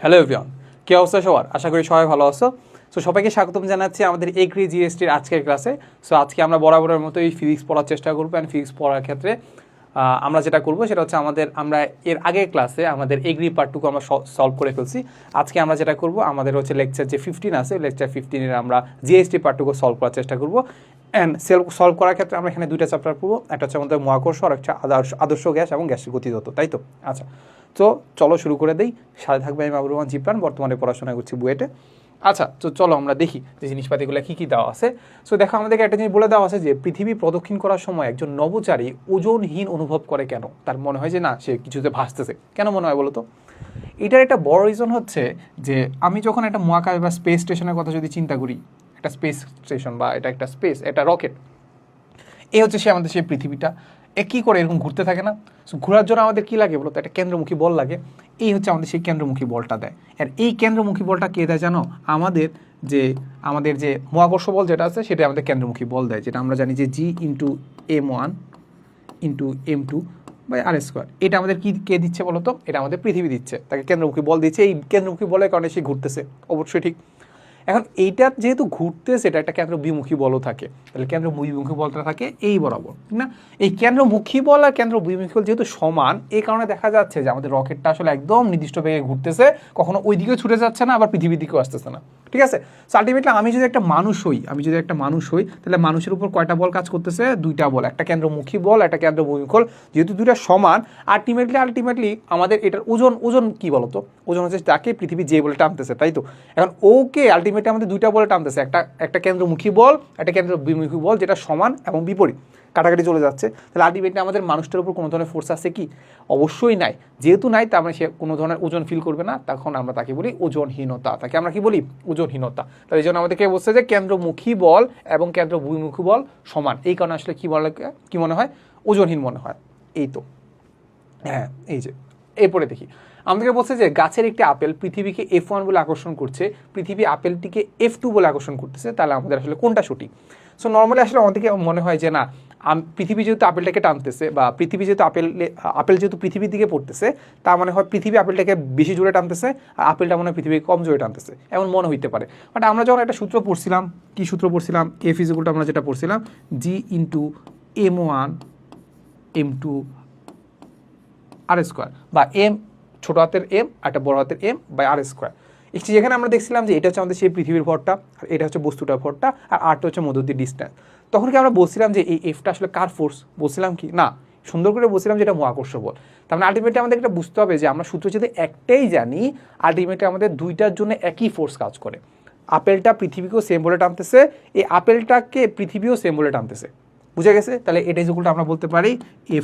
Hello everyone, কি অবস্থা সবার? আশা করি সবাই ভালো আছো। সো সবাইকে স্বাগতম জানাচ্ছি আমাদের এগ্রি জিএসটির আজকের ক্লাসে। সো আজকে আমরা বরাবরের মতো এই ফিজিক্স পড়ার চেষ্টা করবো। অ্যান্ড ফিজিক্স পড়ার ক্ষেত্রে আমরা যেটা করবো সেটা হচ্ছে আমরা এর আগের ক্লাসে আমাদের এগ্রি পার্টটুকু আমরা সলভ করে ফেলছি। আজকে আমরা যেটা করবো, আমাদের হচ্ছে লেকচার যে 15 আছে, লেকচার 15-এর আমরা জিএসটি পার্টটুকু সলভ করার চেষ্টা করবো। অ্যান্ড সলভ করার ক্ষেত্রে আমরা এখানে দুইটা চ্যাপ্টার পড়বো, একটা হচ্ছে আমাদের মহাকর্ষ আর একটা আদর্শ গ্যাস এবং গ্যাসের গতিতত্ত্ব, তাই তো? আচ্ছা, তো চলো শুরু করে দেই। সাথে থাকবে আমি মাহবুব রহমান জিপ্রান, বর্তমানে পড়াশোনা করছি বুয়েটে। আচ্ছা, তো চলো আমরা দেখি যে জিনিসপাতিগুলো কী কী দেওয়া আছে। সো দেখো, আমাদেরকে একটা জিনিস বলে দেওয়া আছে যে পৃথিবী প্রদক্ষিণ করার সময় একজন নভোচারী ওজনহীন অনুভব করে কেন? তার মনে হয় যে না, সে কিছুতে ভাসতেছে। কেন মনে হয় বলো তো? এটার একটা বড় রিজন হচ্ছে যে আমি যখন একটা মহাকাশ বা স্পেস স্টেশনের কথা যদি চিন্তা করি, একটা স্পেস স্টেশন বা এটা একটা স্পেস, এটা রকেট, এই হচ্ছে সে আমাদের সেই পৃথিবীটা, এ কী করে এরকম ঘুরতে থাকে না? সো ঘোরার জন্য আমাদের কী লাগে বলো তো? একটা কেন্দ্রমুখী বল লাগে। এই হচ্ছে আমাদের সেই কেন্দ্রমুখী বলটা দেয়। আর এই কেন্দ্রমুখী বলটা কে দেয় জানো? আমাদের যে মহাকর্ষ বল যেটা আছে সেটা আমাদের কেন্দ্রমুখী বল দেয়, যেটা আমরা জানি যে G × M1 × M2/r²। এটা আমাদের কে দিচ্ছে বলো তো? এটা আমাদের পৃথিবী দিচ্ছে, তাকে কেন্দ্রমুখী বল দিচ্ছে। এই কেন্দ্রমুখী বলের কারণে সে ঘুরতেছে, অবশ্যই ঠিক। এখন এইটা যেহেতু ঘুরতেছে, এটা একটা কেন্দ্র বিমুখী বলও থাকে, তাহলে কেন্দ্র বিমুখী বলটা থাকে এই বরাবর, ঠিক না? এই কেন্দ্রমুখী বল আর কেন্দ্র বিমুখী বল যেহেতু সমান, এই কারণে দেখা যাচ্ছে যে আমাদের রকেটটা আসলে একদম নির্দিষ্ট বেগে ঘুরতেছে, কখনো ওই দিকেও ছুটে যাচ্ছে না, আবার পৃথিবীর দিকেও আসতেছে না, ঠিক আছে? সো আলটিমেটলি আমি যদি একটা মানুষ হই তাহলে মানুষের উপর কয়টা বল কাজ করতেছে? দুইটা বল, একটা কেন্দ্রমুখী বল, একটা কেন্দ্র বিমুখী বল। যেহেতু দুইটা সমান, আলটিমেটলি আমাদের এটার ওজন কি বলতো? ওজন হচ্ছে তাকে পৃথিবী যে বলে টানতেছে, তাই তো? এখন ওকে আলটিমেটলি আমাদের দুইটা বলে টানতেছে, একটা কেন্দ্রমুখী বল, একটা কেন্দ্র বিমুখী বল, যেটা সমান এবং বিপরীত, কাটাকাটি চলে যাচ্ছে। তাহলে আলটিমেটলি আমাদের মানুষটার উপর কোনো ধরনের ফোর্স আছে কি? অবশ্যই নাই। যেহেতু নাই, তার মানে সে কোনো ধরনের ওজন ফিল করবে না, তখন আমরা তাকে বলি ওজনহীনতা। তাকে আমরা কি বলি? ওজনহীনতা। তাই এই জন্য আমাদেরকে বলছে যে কেন্দ্রমুখী বল এবং কেন্দ্র বিমুখী বল সমান, এই কারণে আসলে কি মনে হয়? ওজনহীন মনে হয়। এই তো, হ্যাঁ, এই যে এরপরে দেখি, আমাদেরকে বলছে যে গাছের একটি আপেল পৃথিবীকে F1 বলে আকর্ষণ করছে, পৃথিবী আপেলটিকে F2 বলে আকর্ষণ করতেছে, তাহলে আমাদের আসলে কোনটা সঠিক? সো নর্মালি আসলে আমাদেরকে মনে হয় যে না, পৃথিবী যেহেতু আপেলটাকে টানতেছে, বা পৃথিবী যেহেতু আপেল যেহেতু পৃথিবীর দিকে পড়তেছে, তার মানে হয় পৃথিবী আপেলটাকে বেশি জোরে টানতেছে, আর আপেলটা মনে হয় পৃথিবীকে কম জোরে টানতেছে, এমন মনে হইতে পারে। বাট আমরা যখন একটা সূত্র পড়ছিলাম, কি সূত্র পড়ছিলাম? F = আমরা যেটা পড়ছিলাম G × M1 M2 বা M, ছোট হাতের M আর একটা বড় হাতের M/r²। যেখানে আমরা দেখছিলাম যে এটা হচ্ছে আমাদের সেই পৃথিবীর ভরটা, আর এটা হচ্ছে বস্তুটার ভরটা, আর আরটা হচ্ছে মধ্যবর্তী ডিস্টেন্স। তখন কি আমরা বলছিলাম যে এই এফটা আসলে কার ফোর্স? বলছিলাম কি না? সুন্দর করে বলছিলাম যে এটা মহাকর্ষ বল। তার মানে আলটিমেটলি আমাদের এটা বুঝতে হবে যে আমরা সূত্র যদি একটাই জানি, আলটিমেটলি আমাদের দুইটার জন্য একই ফোর্স কাজ করে। আপেলটা পৃথিবীকেও সেম বলে টানতেছে, এই আপেলটাকে পৃথিবীও সেম বলে টানতেছে। বুঝে গেছে? তাহলে এটা ইকুয়ালটা আমরা বলতে পারি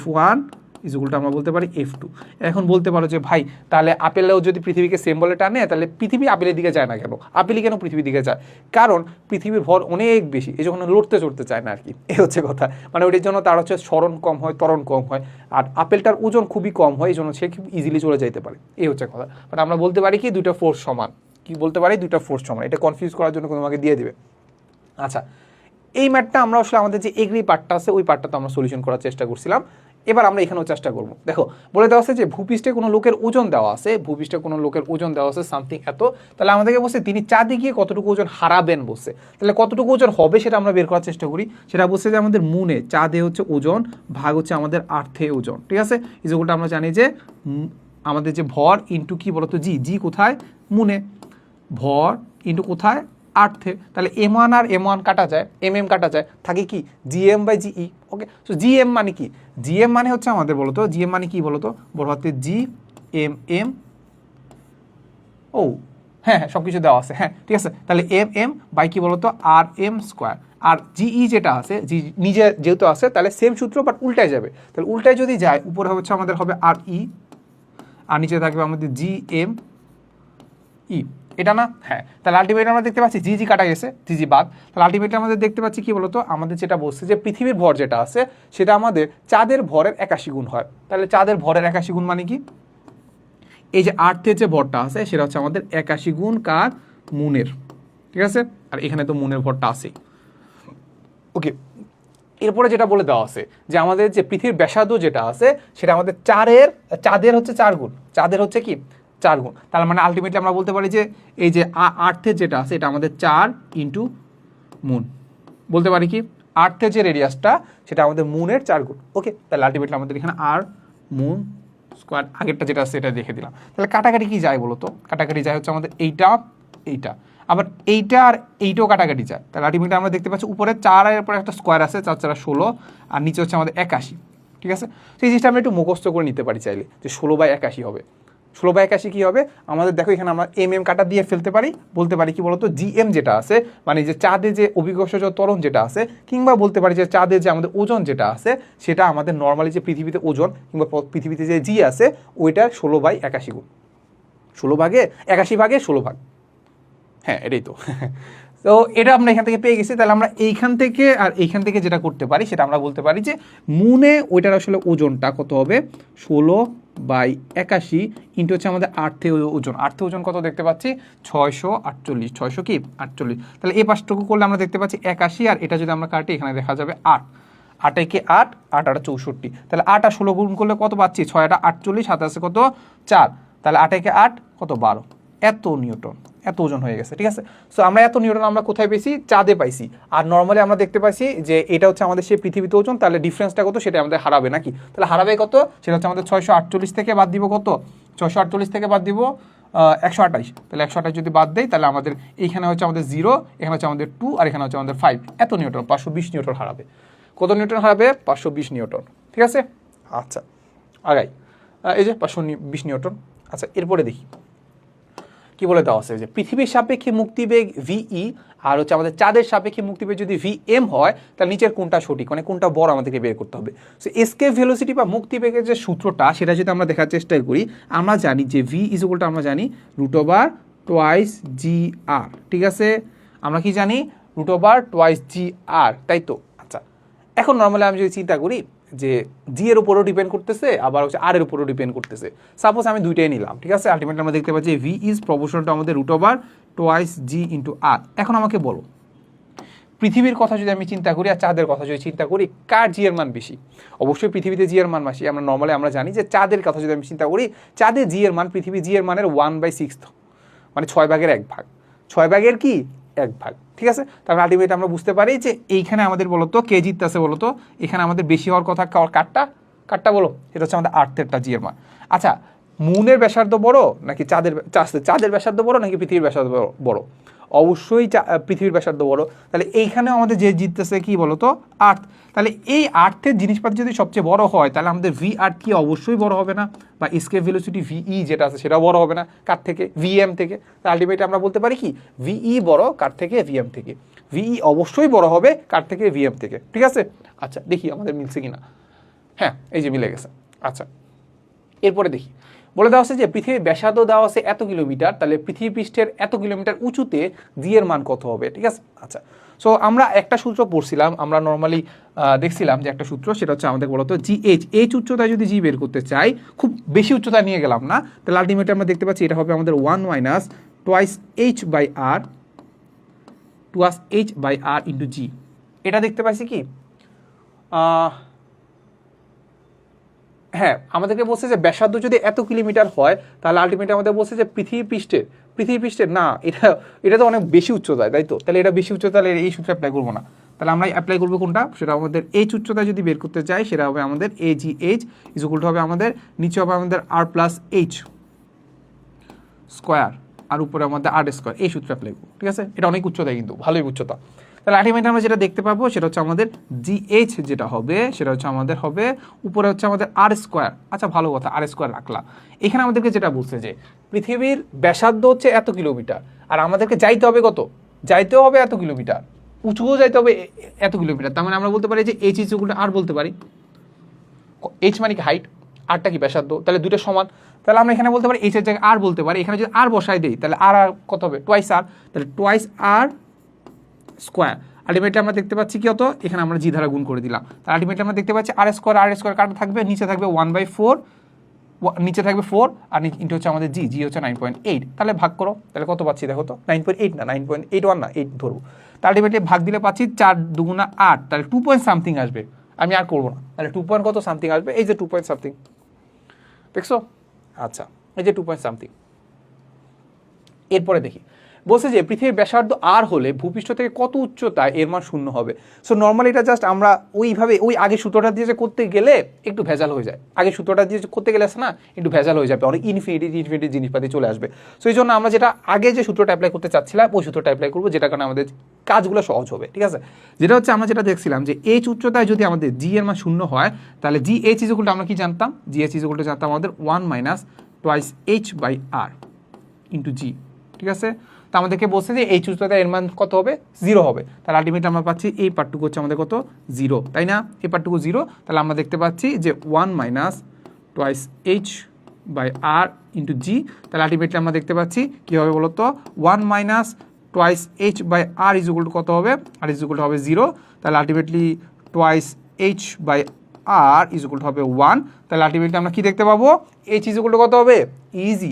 F1 = আমরা বলতে পারি F2। এখন বলতে পারো যে ভাই, তাহলে আপেলেও যদি পৃথিবীকে সেম বলে টানে, তাহলে পৃথিবী আপেলের দিকে যায় না কেন? আপেলই কেন পৃথিবীর দিকে যায়? কারণ পৃথিবীর ভর অনেক বেশি, এই যখন লড়তে চড়তে চায় না আর কি, এই হচ্ছে কথা। মানে ওইটার জন্য তার হচ্ছে স্মরণ কম হয়, ত্বরণ কম হয়, আর আপেলটার ওজন খুবই কম হয়, এই জন্য সে খুব ইজিলি চলে যাইতে পারে, এই হচ্ছে কথা। বাট আমরা বলতে পারি কি দুইটা ফোর্স সমান। কি বলতে পারি? দুইটা ফোর্স সমান। এটা কনফিউজ করার জন্য তোমাকে দিয়ে দিবে। আচ্ছা, এই ম্যাথটা আমরা আসলে আমাদের যে এগ্রি পার্টটা আছে ওই পার্টটা তো আমরা সলিউশন করার চেষ্টা করছিলাম। এবার আমরা এখানেও চেষ্টা করব। দেখো, বলে দেওয়া আছে যে ভূপৃষ্ঠে কোনো লোকের ওজন দেওয়া আছে, সামথিং এত। তাহলে আমাদেরকে বলছে তিনি চাঁদে গিয়ে কতটুকু ওজন হারাবেন বলছে। তাহলে কতটুকু ওজন হবে সেটা আমরা বের করার চেষ্টা করি। সেটা বলছে যে আমাদের মুনে, চাঁদে হচ্ছে ওজন ভাগ হচ্ছে আমাদের আর্থে ওজন, ঠিক আছে? ইকুয়ালটা আমরা জানি যে আমাদের যে ভর ইন্টু কি বলতো? জি কোথায়? মুনে। ভর ইন্টু কোথায়? আর্থে। তাহলে M1 আর M1 কাটা যায়, MM কাটা যায়, থাকে কি GM/GE। ওকে, সো GM মানে কি? GM মানে হচ্ছে আমাদের বলতো, GM মানে কি বলতো? বড় হাতে GMM। ও হ্যাঁ, সব কিছু দেওয়া আছে, হ্যাঁ ঠিক আছে। তাহলে MM/ কি বলতো? RM²। আর GE যেটা আছে, নিজে যেহেতু আছে, তাহলে সেম সূত্র বাট উল্টায় যাবে। তাহলে উল্টায় যদি যায়, উপরে হচ্ছে আমাদের হবে RE, আর নিচে থাকবে আমাদের GME। এটা না? হ্যাঁ। তাহলে আলটিমেটলি আমরা দেখতে পাচ্ছি জি কাটা গেছে, জি বাদ। তাহলে আলটিমেটলি আমাদের দেখতে পাচ্ছি কি বলতো? আমাদের যেটা বলছে যে পৃথিবীর ভর যেটা আছে সেটা আমাদের চাঁদের ভরের 81 গুণ হয়। তাহলে চাঁদের ভরের 81 গুণ মানে কি? এই যে আর্থের যে ভরটা আছে সেটা হচ্ছে আমাদের 81 গুণ কার? মুনের, ঠিক আছে? আর এখানে তো মুনের ভরটা আছেই। ওকে, এরপরে যেটা বলে দেওয়া আছে যে আমাদের যে পৃথিবীর ব্যাসার্ধ যেটা আছে সেটা আমাদের চাঁদের হচ্ছে 4 গুণ। চাঁদের হচ্ছে কি? 4 গুণ। তার মানে আলটিমেটলি আমরা বলতে পারি যে এই যে আর্থের যেটা আছে এটা আমাদের 4 ইন্টু মুন, বলতে পারি কি আর্থের যে রেডিয়াসটা সেটা আমাদের মুনের 4 গুণ। ওকে, তাহলে আলটিমেটলি আমাদের এখানে আর মুন স্কোয়ার, আগেরটা যেটা আছে এটা দেখে দিলাম। তাহলে কাটাকাটি কি যায় বলো তো? কাটাকাটি যায় হচ্ছে আমাদের এইটা, আবার এইটা আর এইটাও কাটাকাটি যায়। তাহলে আলটিমেটলি আমরা দেখতে পাচ্ছি উপরে 4 এর পরে একটা স্কোয়ার আছে, 4 4 16, আর নিচে হচ্ছে আমাদের 81। ঠিক আছে, সেই জিনিসটা আমরা একটু মুখস্থ করে নিতে পারি চাইলে, যে 16/81 হবে। 16/81 কী হবে আমাদের? দেখো এখানে আমরা কাটা দিয়ে ফেলতে পারি, বলতে পারি কি বলতো জিএম যেটা আছে, মানে যে চাঁদে যে অভিকর্ষজ ত্বরণ যেটা আছে, কিংবা বলতে পারি যে চাঁদে যে আমাদের ওজন যেটা আছে সেটা আমাদের নর্মালি যে পৃথিবীতে ওজন কিংবা পৃথিবীতে যে জি আছে ওইটার 16/81 গুণ। 16/81 হ্যাঁ, এটাই তো। তো এটা আমরা এখান থেকে পেয়ে গেছি। তাহলে আমরা এইখান থেকে আর এইখান থেকে যেটা করতে পারি সেটা আমরা বলতে পারি যে মুনে ওইটার আসলে ওজনটা কত হবে? 16/81 ইন্টু হচ্ছে আমাদের আর্থে ওজন। আর্থে ওজন কত দেখতে পাচ্ছি? 648। 600 কি 48। তাহলে এই পাশটুকু করলে আমরা দেখতে পাচ্ছি 81, আর এটা যদি আমরা কাটি এখানে দেখা যাবে 8। 8 একে 8, 8 8 64। তাহলে 8 আর 16 গুণ করলে কত পাচ্ছি? 6 8 48, হাতে আছে কত? 4। তাহলে 8 একে 8 কত? 12। এত নিউটন, এত ওজন হয়ে গেছে। ঠিক আছে, সো আমরা এত নিউটন আমরা কোথায় পেয়েছি? চাঁদে পাইছি। আর নর্মালি আমরা দেখতে পাইছি যে এটা হচ্ছে আমাদের সেই পৃথিবীতে ওজন, তাহলে ডিফারেন্সটা কত সেটা আমাদের হারাবে নাকি? তাহলে হারাবে কত? সেটা হচ্ছে আমাদের 648 থেকে বাদ দিব কত? 648 থেকে বাদ দিব 128। তাহলে 128 যদি বাদ দেয় তাহলে আমাদের এইখানে হচ্ছে আমাদের 0, এখানে হচ্ছে আমাদের 2, আর এখানে হচ্ছে আমাদের 5। এত নিউটন, 520 নিউটন হারাবে। কত নিউটন হারাবে? 520 নিউটন। ঠিক আছে, আচ্ছা আগাই। এই যে 520 নিউটন। আচ্ছা, এরপরে দেখি কি বলে দেওয়া আছে যে পৃথিবীর সাপেক্ষে মুক্তিবেগ ভিই আর হচ্ছে আমাদের চাঁদের সাপেক্ষে মুক্তিবেগ যদি ভিএম হয় তাহলে নিচের কোনটা সঠিক, মানে কোনটা বড় আমাদেরকে বের করতে হবে। সো এসকেপ ভেলোসিটি বা মুক্তিবেগের যে সূত্রটা সেটা যদি আমরা দেখার চেষ্টা করি, আমরা জানি যে ভি ইকুয়ালটা আমরা জানি √2/GR। ঠিক আছে, আমরা কি জানি? √2/GR, তাই তো? আচ্ছা, এখন নর্মালি আমি যদি চিন্তা করি যে জি এর উপরও ডিপেন্ড করতেছে, আবার হচ্ছে আর এর উপরও ডিপেন্ড করতেছে। সাপোজ আমি দুইটাই নিলাম, ঠিক আছে, আলটিমেটলি আমরা দেখতে পাচ্ছি ভি ইজ প্রপোর্শনাল টু আমাদের √2/G × R। এখন আমাকে বলো পৃথিবীর কথা যদি আমি চিন্তা করি আর চাঁদের কথা যদি চিন্তা করি, কার জি এর মান বেশি? অবশ্যই পৃথিবীতে জি এর মান বেশি। আমরা নর্মালি আমরা জানি যে চাঁদের কথা যদি আমি চিন্তা করি, চাঁদের জি এর মান পৃথিবী জি এর মানের 1/6, মানে 6/1 6/1 কি 1 ভাগ। ঠিক আছে, তারপরে আলটিমেট আমরা বুঝতে পারি যে এইখানে আমাদের বলতো কে জিততেছে বলতো, এখানে আমাদের বেশি হওয়ার কথা কারটা বলো, এটা হচ্ছে আমাদের আর্থেরটা জি এর মান। আচ্ছা, মুনের ব্যাসার্ধ বড় নাকি চাঁদের ব্যাসার্ধ বড় নাকি পৃথিবীর ব্যাসার্ধ বড়? অবশ্যই পৃথিবীর ব্যাসার্ধ বড়। তাহলে এইখানেও আমাদের যে জিততেছে কি বলতো? আর্থ। তাহলে এই আর্থের জিনিসপাতি যদি সবচেয়ে বড় হয় তাহলে আমাদের ভি আর্থ কি অবশ্যই বড় হবে না? বা এসকেপ ভেলোসিটি ভিই যেটা আছে সেটাও বড় হবে না কার থেকে? ভিএম থেকে। তাহলে আলটিমেটলি আমরা বলতে পারি কি ভিই বড় কার থেকে? ভিএম থেকে। ভিই অবশ্যই বড় হবে কার থেকে? ভিএম থেকে। ঠিক আছে, আচ্ছা দেখি আমাদের মিলছে কিনা। হ্যাঁ, এই যে মিলে গেছে। আচ্ছা, এরপরে দেখি বলে দেওয়া আছে যে পৃথিবীর ব্যাসার্ধ দেওয়া আছে এত কিলোমিটার, তাহলে পৃথিবী পৃষ্ঠের এত কিলোমিটার উঁচুতে জি এর মান কত হবে? ঠিক আছে, আচ্ছা, সো আমরা একটা সূত্র পড়ছিলাম, আমরা নর্মালি দেখছিলাম যে একটা সূত্র, সেটা হচ্ছে আমাদের বলতো এইচ উচ্চতায় যদি জি বের করতে চাই, খুব বেশি উচ্চতায় নিয়ে গেলাম না, তাহলে আলটিমেটলি আমরা দেখতে পাচ্ছি এটা হবে আমাদের 1 - 2H/R × G। এটা দেখতে পাচ্ছি কি হ্যাঁ, আমাদেরকে বলছে যে ব্যাসার্ধ যদি এত কিলোমিটার হয় তাহলে আলটিমেটলি আমাদের বলছে যে পৃথিবী পৃষ্ঠের না, এটা তো অনেক বেশি উচ্চতায়, তাই তো? তাহলে এটা বেশি উচ্চতা, তাহলে এই সূত্র অ্যাপ্লাই করবো না। তাহলে আমরা অ্যাপ্লাই করবো কোনটা? সেটা আমাদের এইচ উচ্চতায় যদি বের করতে চাই সেটা হবে আমাদের AGH = হবে আমাদের নিচে হবে আমাদের R+H স্কোয়ার, আর উপরে আমাদের R²। এই সূত্র অ্যাপ্লাই করবো। ঠিক আছে, এটা অনেক উচ্চতায়, কিন্তু ভালোই উচ্চতা। তাহলে আলটিমেটলি আমরা যেটা দেখতে পাবো সেটা হচ্ছে আমাদের GH যেটা হবে সেটা হচ্ছে আমাদের হবে উপরে হচ্ছে আমাদের R²। আচ্ছা, ভালো কথা, R² রাখলাম। এখানে আমাদেরকে যেটা বলছে যে পৃথিবীর ব্যাসার্ধ হচ্ছে এত কিলোমিটার, আর আমাদেরকে যাইতে হবে কত? যাইতেও হবে এত কিলোমিটার, উঁচুও যাইতে হবে এত কিলোমিটার। তার মানে আমরা বলতে পারি যে H = R বলতে পারি। H মানে কি হাইট, আরটা কি ব্যাসার্ধ, তাহলে দুটো সমান। তাহলে আমরা এখানে বলতে পারি H এর জায়গায় R বলতে পারি। এখানে যদি R বসাই দেই তাহলে আর কত হবে? 2R, তাহলে 2R²। আলটিমেটলি আমরা দেখতে পাচ্ছি কি হতো, এখানে আমরা জি দ্বারা গুণ করে দিলাম। তাহলে আলটিমেটলি আমরা দেখতে পাচ্ছি R² কাটা থাকবে, নিচে থাকবে 1/4, নিচে থাকবে 4, আর ইন্টু হচ্ছে আমাদের জি হচ্ছে 9.8। তাহলে ভাগ করো, তাহলে কত পাচ্ছি দেখো তো? 9.8 না, 9.81 না, 8 ধরবো। তাহলে আলটিমেটলি ভাগ দিলে পাচ্ছি 4 2 8, তাহলে 2 পয়েন্ট সামথিং আসবে। আমি আর করবো না, তাহলে 2 কত সামথিং আসবে, এই যে 2 পয়েন্ট সামথিং, দেখছো? আচ্ছা, এই যে 2 পয়েন্ট সামথিং। এরপরে দেখি বলছে যে পৃথিবীর ব্যাসার্ধ আর হলে ভূপৃষ্ঠ থেকে কত উচ্চতায় এর মান শূন্য হবে। সো নর্মালি এটা জাস্ট আমরা ওইভাবে ওই আগে সূত্রটা দিয়ে যে করতে গেলে একটু ভেজাল হয়ে যায়, আগে সূত্রটা দিয়ে করতে গেলে আছে না একটু ভেজাল হয়ে যাবে, অনেক ইনফিনিটি জিনিসপাতি চলে আসবে। সো এই জন্য আমরা যেটা আগে যে সূত্রটা অ্যাপ্লাই করতে চাচ্ছিলাম ওই সূত্রটা অ্যাপ্লাই করবো, যেটা কারণে আমাদের কাজগুলো সহজ হবে। ঠিক আছে, যেটা হচ্ছে আমরা যেটা দেখছিলাম যে এইচ উচ্চতায় যদি আমাদের জি এর মান শূন্য হয় তাহলে জি এইচ ইজুকুলটা আমরা কি জানতাম, জি এইচ ইজুকুলটা জানতাম আমাদের 1 - twice h by r into g. ঠিক আছে, তো আমাদেরকে বলছে যে এই উচ্চতায় এর মান কত হবে, 0 হবে। তাহলে আলটিমেটলি আমরা পাচ্ছি এই পার্টটুকু হচ্ছে আমাদের কত 0, তাই না, এই পার্টটুকু 0। তাহলে আমরা দেখতে পাচ্ছি যে 1 - twice h by r into g. তাহলে আলটিমেটলি আমরা দেখতে পাচ্ছি কী হবে বলতো, 1 - টুয়াইস এইচ বাই আর ইজুকুল কত হবে, আর ইজুকুল হবে 0। তাহলে আলটিমেটলি টুয়াইস এইচ বাই আর ইজুকুল হবে 1। তাহলে আলটিমেটলি আমরা কি দেখতে পাবো, এইচ ইজুকুল কত হবে, ইজি,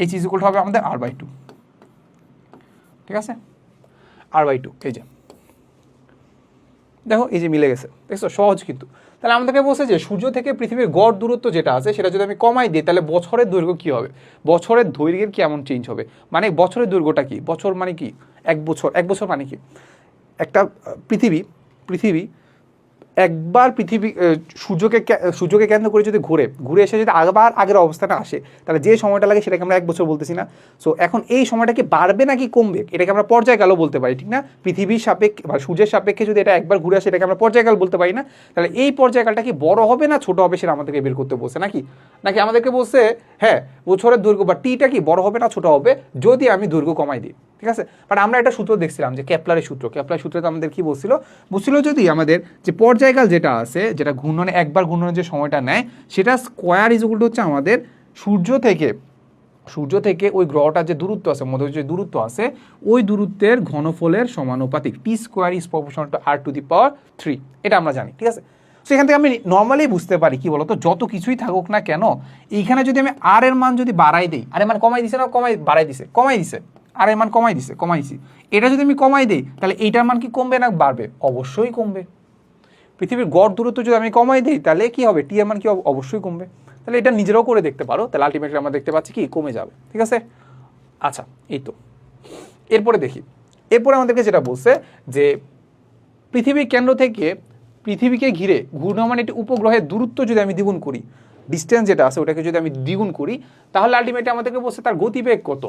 এইচ ইজুকুল হবে আমাদের r/2। ঠিক আছে, r/2। এই যে দেখো এই যে মিলে গেছে, দেখছো সহজ কিন্তু। তাহলে আমাদেরকে বলছে যে সূর্য থেকে পৃথিবীর গড় দূরত্ব যেটা আছে সেটা যদি আমি কমাই দিই তাহলে বছরের দৈর্ঘ্য কী হবে, বছরের দৈর্ঘ্যের কেমন চেঞ্জ হবে। মানে বছরের দৈর্ঘ্যটা কি, বছর মানে কি, এক বছর মানে কি, একটা পৃথিবী একবার সূর্যকে কেন্দ্র করে যদি ঘুরে এসে যদি আবার আগের অবস্থানে আসে তাহলে যে সময়টা লাগে সেটাকে আমরা 1 বছর বলতেছি না। সো এখন এই সময়টা কি বাড়বে নাকি কমবে এটাকে আমরা পর্যায়কালও বলতে পারি, ঠিক না। পৃথিবীর সাপেক্ষে বা সূর্যের সাপেক্ষে যদি এটা একবার ঘুরে আসে এটাকে আমরা পর্যায়কাল বলতে পারি না। তাহলে এই পর্যায়কালটা কি বড় হবে না ছোট হবে সেটা আমাদেরকে বের করতে বলছে নাকি আমাদেরকে বলছে হ্যাঁ বছরের দৈর্ঘ্য বা টিটা কি বড় হবে না ছোট হবে যদি আমি দৈর্ঘ্য কমাই দিই। ঠিক আছে, বাট আমরা একটা সূত্র দেখছিলাম যে কেপলারের সূত্রতে আমাদের কি বলছিল যদি আমাদের যে পর্যায়কাল যেটা আছে, যেটা ঘূর্ণনে একবার ঘূর্ণনের যে সময়টা নেয় সেটা স্কোয়ার ইজুকুল হচ্ছে আমাদের সূর্য থেকে ওই গ্রহটার যে দূরত্ব আছে, মধ্যে যে দূরত্ব আছে ওই দূরত্বের ঘনফলের সমানুপাতিক, T square is proportional to r⁻³ এটা আমরা জানি। ঠিক আছে, সেখান থেকে আমি নর্মালি বুঝতে পারি কি বলতো, যত কিছুই থাকুক না কেন এইখানে যদি আমি আর এর মান যদি বাড়াই দিই, আর এর মান কমাই দিছে না বাড়াই দিছে, আর এর মান কমাইছি, এটা যদি আমি কমাই দিই তাহলে এইটার মান কি কমবে না বাড়বে, অবশ্যই কমবে। পৃথিবীর গড় দূরত্ব যদি আমি কমাই দিই তাহলে কি হবে, টি এর মান কি অবশ্যই কমবে। তাহলে এটা নিজেরাও করে দেখতে পারো, তাহলে আলটিমেটলি আমরা দেখতে পাচ্ছি কি কমে যাবে। ঠিক আছে, আচ্ছা এই তো এরপরে আমাদেরকে যেটা বলছে যে পৃথিবীর কেন্দ্র থেকে পৃথিবীকে ঘিরে ঘূর্ণমান একটি উপগ্রহের দূরত্ব যদি আমি দ্বিগুণ করি, ডিস্টেন্স যেটা আছে ওটাকে যদি আমি দ্বিগুণ করি তাহলে আলটিমেটলি আমাদেরকে বলছে তার গতিবেগ কত,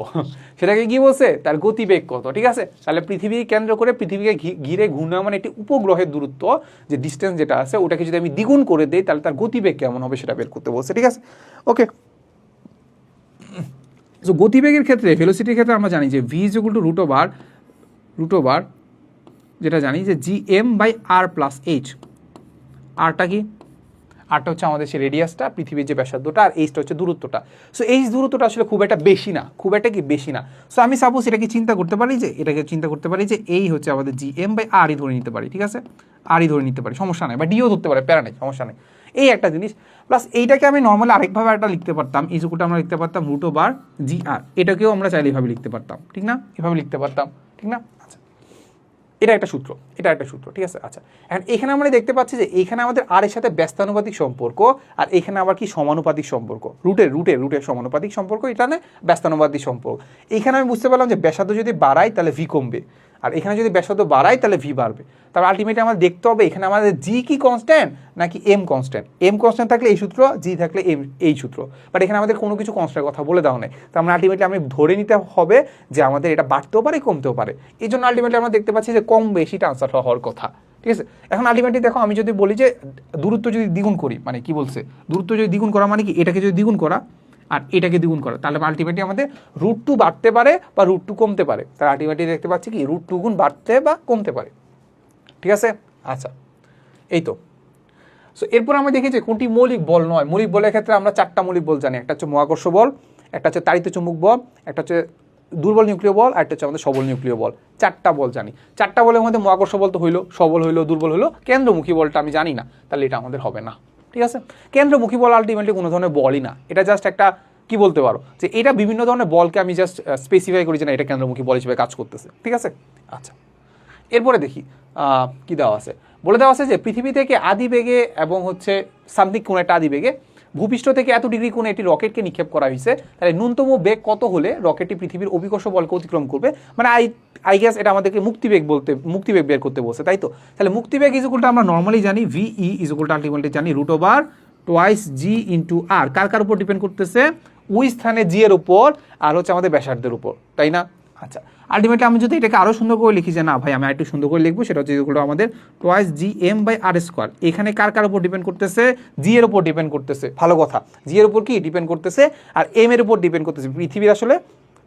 সেটাকে কি বলছে তার গতিবেগ কত। ঠিক আছে, তাহলে পৃথিবীকে কেন্দ্র করে পৃথিবীকে ঘিরে ঘূর্ণমান একটি উপগ্রহের দূরত্ব যে ডিস্টেন্স যেটা আছে ওটাকে যদি আমি দ্বিগুণ করে দিই তাহলে তার গতিবেগ কেমন হবে সেটা বের করতে বলছে। ঠিক আছে, ওকে। সো গতিবেগের ক্ষেত্রে ভেলোসিটির ক্ষেত্রে আমরা জানি যে v √ যেটা জানি যে gm/r+h, আরটা কি, আরটা হচ্ছে আমাদের সেই রেডিয়াসটা, পৃথিবীর যে ব্যাসার্ধটা, আর এইচটা হচ্ছে দূরত্বটা। সো এই দূরত্বটা আসলে খুব একটা বেশি না। সো আমি সাপোজ এটাকে চিন্তা করতে পারি যে এই হচ্ছে আমাদের gm/r ধরে নিতে পারি। ঠিক আছে, আরই ধরে নিতে পারি, সমস্যা নেই, বা ডিও ধরতে পারে, প্যারা নেই, সমস্যা নেই। এই একটা জিনিস, প্লাস এইটাকে আমি নর্মালি আরেকভাবে একটা লিখতে পারতাম, ইজুকুলটা আমরা লিখতে পারতাম √gr, এটাকেও আমরা চাইলে এভাবে লিখতে পারতাম, ঠিক না, এভাবে লিখতে পারতাম, ঠিক না। আচ্ছা, এটা একটা সূত্র। ঠিক আছে, আচ্ছা এখন এখানে আমরা দেখতে পাচ্ছি যে এইখানে আমাদের আর এর সাথে ব্যস্তানুপাতিক সম্পর্ক, আর এখানে আবার কি সমানুপাতিক সম্পর্ক, রুটের সমানুপাতিক সম্পর্ক, এটা না ব্যস্তানুপাতিক সম্পর্ক। এইখানে আমি বুঝতে পারলাম যে ব্যাসার্ধ যদি বাড়াই তাহলে ভি কমবে, আর এখানে যদি ব্যাসার্ধ বাড়াই তাহলে ভি বাড়বে। তারপর আলটিমেটলি আমাদের দেখতে হবে এখানে আমাদের জি কি কনস্ট্যান্ট নাকি এম কনস্ট্যান্ট থাকলে এই সূত্র, জি থাকলে এই সূত্র, বাট এখানে আমাদের কোনো কিছু কনস্ট্যান্ট কথা বলে দেওয়া নেই। তো আমরা আলটিমেটলি আমি ধরে নিতে হবে যে আমাদের এটা বাড়তেও পারে কমতেও পারে। এই জন্য আলটিমেটলি আমরা দেখতে পাচ্ছি যে কম বেশিটা আনসার হওয়ার কথা। ঠিক আছে, এখন আলটিমেটলি দেখো আমি যদি বলি যে দূরত্ব যদি দ্বিগুণ করি, মানে কি বলছে, দূরত্ব যদি দ্বিগুণ করা মানে কি, এটাকে যদি দ্বিগুণ করা আর এটাকে দ্বিগুণ করা, তাহলে আলটিমেটলি আমাদের √2 বাড়তে পারে বা √2 কমতে পারে। তার আলটিমেটলি দেখতে পাচ্ছি কি √2 গুণ বাড়তে বা কমতে পারে। ঠিক আছে, আচ্ছা এই তো। সো এরপর আমরা দেখি যে কোনটি মৌলিক বল নয়। মৌলিক বলের ক্ষেত্রে আমরা 4টা মৌলিক বল জানি, একটা হচ্ছে মহাকর্ষ বল, একটা হচ্ছে তাড়িত চুম্বক বল, একটা হচ্ছে দুর্বল নিউক্লিয় বল, আর একটা হচ্ছে আমাদের সবল নিউক্লিয় বল। 4টা বল জানি। 4টা বলের মধ্যে মহাকর্ষ বল তো হইলো, সবল হইলো, দুর্বল হইলো, কেন্দ্রমুখী বলটা আমি জানি না, তাহলে এটা আমাদের হবে না। ঠিক আছে, কেন্দ্রমুখী বল আলটিমেটলি কোনো ধরনের বলই না, এটা জাস্ট একটা কি বলতে পারো যে এটা বিভিন্ন ধরনের বলকে আমি জাস্ট স্পেসিফাই করি যে না এটা কেন্দ্রমুখী বল হিসেবে কাজ করতেছে। ঠিক আছে, আচ্ছা এরপরে দেখি কি দেওয়া আছে, বলে দেওয়া আছে যে পৃথিবী থেকে আদিবেগে এবং হচ্ছে সামথিং কোন একটা আদিবেগে ভূপৃষ্ঠ থেকে এত ডিগ্রি কোণে একটি রকেটকে নিক্ষেপ করা হয়েছে, তাহলে ন্যূনতম বেগ কত হলে রকেটটি পৃথিবীর অভিকর্ষ বলকে অতিক্রম করবে, মানে আই গেস এটা আমাদেরকে মুক্তিবেগ বের করতে বলছে, তাই তো। তাহলে মুক্তিবেগ ইজুকুলটা আমরা নর্মালি জানি ভিই ইজুকুলটা আলটিমেটলি জানি √/2g * r। কার উপর ডিপেন্ড করতেছে? ওই স্থানে জি এর উপর আর হচ্ছে আমাদের ব্যাসার্ধের উপর, তাই না? আচ্ছা, আলটিমেটলি আমি যদি এটাকে আরও সুন্দর করে লিখি যে না ভাই আমি আরেকটু সুন্দর করে লিখবো, সেটা হচ্ছে যেগুলো আমাদের 2gm/r²। এখানে কার উপর ডিপেন্ড করতেছে? জি এর উপর ডিপেন্ড করতেছে। ভালো কথা, জি এর উপর কি ডিপেন্ড করতেছে, আর এম এর উপর ডিপেন্ড করতেছে, পৃথিবীর আসলে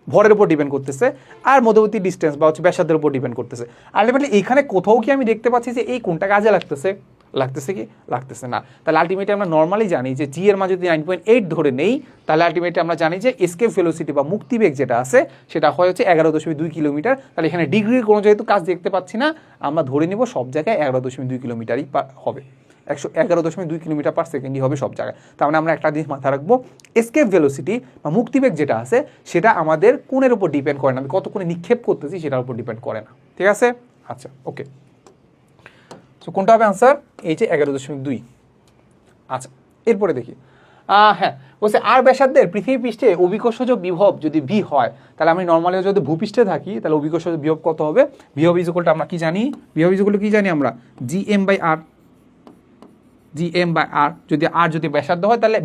ভরের উপর ডিপেন্ড করতেছে, আর মধ্যবর্তী ডিস্টেন্স বা হচ্ছে ব্যাসার্ধের উপর ডিপেন্ড করতেছে। আলটিমেটলি এখানে কোথাও কি আমি দেখতে পাচ্ছি যে এই কোনটা কাজে লাগতেছে কি? লাগতেছে না। তাহলে আলটিমেটলি আমরা নর্মালি জানি যে জি এর মান যদি 9.8 ধরে নেই, তাহলে আলটিমেটলি আমরা জানি যে এসকেপ ভেলোসিটি বা মুক্তিবেগ যেটা আছে সেটা হয় হচ্ছে 11.2 কিলোমিটার। তাহলে এখানে ডিগ্রির কোনো যেহেতু কাজ দেখতে পাচ্ছি না, আমরা ধরে নিব সব জায়গায় 11.2 কিলোমিটারই হবে, 11.2 কিলোমিটার পার সেকেন্ডই হবে সব জায়গায়। তার মানে আমরা একটা জিনিস মাথায় রাখবো, এসকেপ ভেলোসিটি বা মুক্তিবেগ যেটা আছে সেটা আমাদের কোণের উপর ডিপেন্ড করে না, আমি কত কোণে নিক্ষেপ করতেছি সেটার উপর ডিপেন্ড করে না, ঠিক আছে? আচ্ছা, ওকে। সো কোনটা হবে আনসার? এই যে 11.2। আচ্ছা, এরপরে দেখি, হ্যাঁ বলছে আর ব্যাসার্ধের পৃথিবী পৃষ্ঠে অভিকর্ষজ বিভব যদি ভি হয়, তাহলে আমি নর্মালি যদি ভূপৃষ্ঠে থাকি তাহলে অভিকর্ষজ বিভব কত হবে? বিভব ইজুকুলটা আমরা কি জানি? বিভব ইজুকুল কি জানি আমরা? gm/r। যদি আর যদি ব্যাসার্ধ হয় তাহলে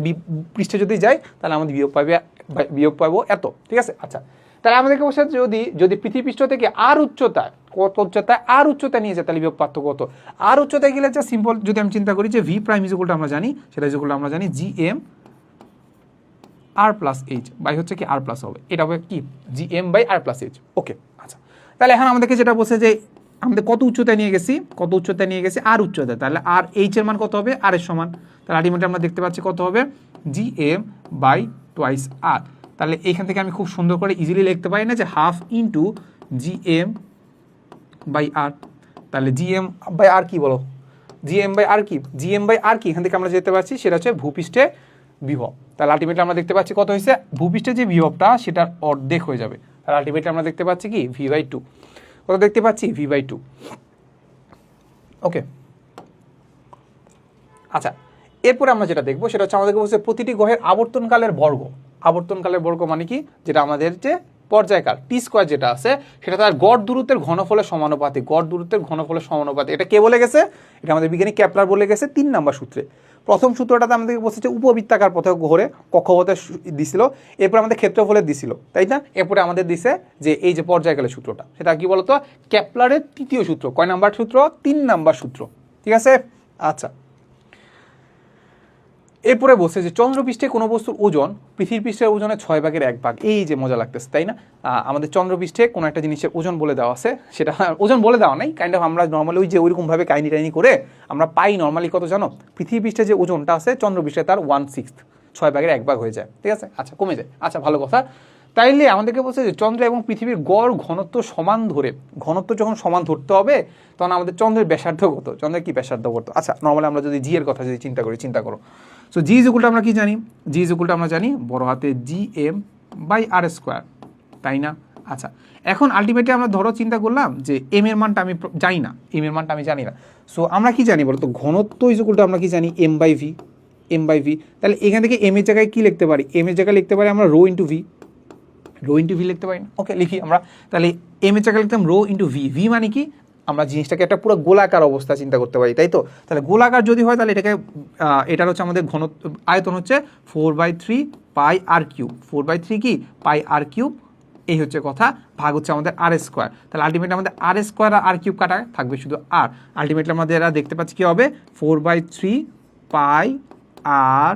পৃষ্ঠে যদি যাই তাহলে আমাদের বিভব পাবো এত, ঠিক আছে? আচ্ছা, তাহলে আমাদেরকে বলছে যদি পৃথিবী পৃষ্ঠ থেকে আর উচ্চতায়, কত উচ্চতায়? আর উচ্চতা নিয়ে যায়, তাহলে বিভব পার্থক্য কত? আর উচ্চতায় গেলে যে সিম্পল যদি আমি চিন্তা করি যে ভি প্রাইম ইজুকুলটা আমরা জানি, সেটা ইজুকুলটা আমরা জানি gm/r+h বাই হচ্ছে কি r+ হবে, এটা হবে কি gm/r+h। ওকে, আচ্ছা, তাহলে এখন আমাদেরকে যেটা বলছে যে আমাদের কত উচ্চতায় নিয়ে গেছি আর উচ্চতায়, তাহলে আর এইচ এর মান কত হবে? আর এর সমান। তাহলে আলটিমেটলি আমরা দেখতে পাচ্ছি কত হবে? gm/2r। তাহলে এইখান থেকে আমি খুব সুন্দর করে ইজিলি লিখতে পারি না যে ½ × gm/r। তাহলে gm/r কি বলো? gm/r কি? এখান থেকে আমরা যেতে পারছি সেটা হচ্ছে ভূপৃষ্ঠে বিভব। তাহলে আলটিমেটলি আমরা দেখতে পাচ্ছি কত হয়েছে? ভূপৃষ্ঠে যে বিভবটা সেটার অর্ধেক হয়ে যাবে। তাহলে আলটিমেটলি আমরা দেখতে পাচ্ছি কি v/2। কত দেখতে পাচ্ছি? v/2। ওকে, আচ্ছা, এরপরে আমরা যেটা দেখবো সেটা হচ্ছে আমাদেরকে বলছে প্রতিটি গ্রহের আবর্তনকালের বর্গ মানে কি? যেটা আমাদের যে পর্যায়কাল t² যেটা আছে সেটা তার গড় দূরত্বের ঘনফলের সমানুপাতিক। এটা কে বলে গেছে? এটা আমাদের বিজ্ঞানী কেপলার বলে গেছে 3 নাম্বার সূত্রে। প্রথম সূত্রটাতে আমাদেরকে বলছে যে উপবৃত্তাকার পথে ঘোরে কক্ষপথে দিছিল, এরপর আমাদের ক্ষেত্রফলের দিছিল, তাই না? এরপরে আমাদের দিছে যে এই যে পর্যায়কালের সূত্রটা, সেটা কি বলতো? কেপলারের তৃতীয় সূত্র। কয় নাম্বার সূত্র? 3 নাম্বার সূত্র, ঠিক আছে? আচ্ছা, এরপরে বলছে যে চন্দ্রপৃষ্ঠে কোনো বস্তুর ওজন পৃথিবীর পৃষ্ঠের ওজনের 6/1 এই যে মজা লাগতেছে, তাই না? আমাদের চন্দ্রপৃষ্ঠে কোনো একটা জিনিসের ওজন বলে দেওয়া আছে, সেটা ওজন বলে দেওয়া নাই, কাইন্ড অফ আমরা নর্মালি ওই যে ওইরকমভাবে কাহিনি করে আমরা পাই নর্মালি কত জানো? পৃথিবী পৃষ্ঠে যে ওজনটা আছে চন্দ্রপৃষ্ঠে তার 1/6, 6/1 হয়ে যায়, ঠিক আছে? আচ্ছা, কমে যায়। আচ্ছা, ভালো কথা। তাইলে আমাদেরকে বলছে যে চন্দ্র এবং পৃথিবীর গড় ঘনত্ব যখন সমান ধরতে হবে, তখন আমাদের চন্দ্রের ব্যাসার্ধ কত? চন্দ্রের কি ব্যাসার্ধ কত? আচ্ছা, নর্মালি আমরা যদি জি এর কথা যদি চিন্তা করো, সো জি ইজুকুলটা আমরা কি জানি? জি ইজুকুলটা আমরা জানি বড় হাতে gm/r², তাই না? আচ্ছা, এখন আলটিমেটলি আমরা ধরো চিন্তা করলাম যে এম এর মানটা আমি জানি না, সো আমরা কি জানি বলতো? ঘনত্ব ইজুকুলটা আমরা কি জানি? m/v। তাহলে এখান থেকে এম এর জায়গায় কি লিখতে পারি? এম এর জায়গায় লিখতে পারি আমরা ρ × v লিখতে পারি না? ওকে, লিখি আমরা। তাহলে এম এর জায়গায় লিখতাম ρ × v মানে কি? আমরা জিনিসটাকে একটা পুরো গোলাকার অবস্থা চিন্তা করতে পারি, তাই তো? তাহলে গোলাকার যদি হয় তাহলে এটার হচ্ছে আমাদের আয়তন হচ্ছে 4/3 πr3। 4/3 কি? πr3। এই হচ্ছে কথা, ভাগ হচ্ছে আমাদের r²। তাহলে আলটিমেটলি আমাদের r² আর r³ কাটা থাকবে শুধু r। আলটিমেটলি আমাদের এরা দেখতে পাচ্ছি কি হবে? 4/3 πr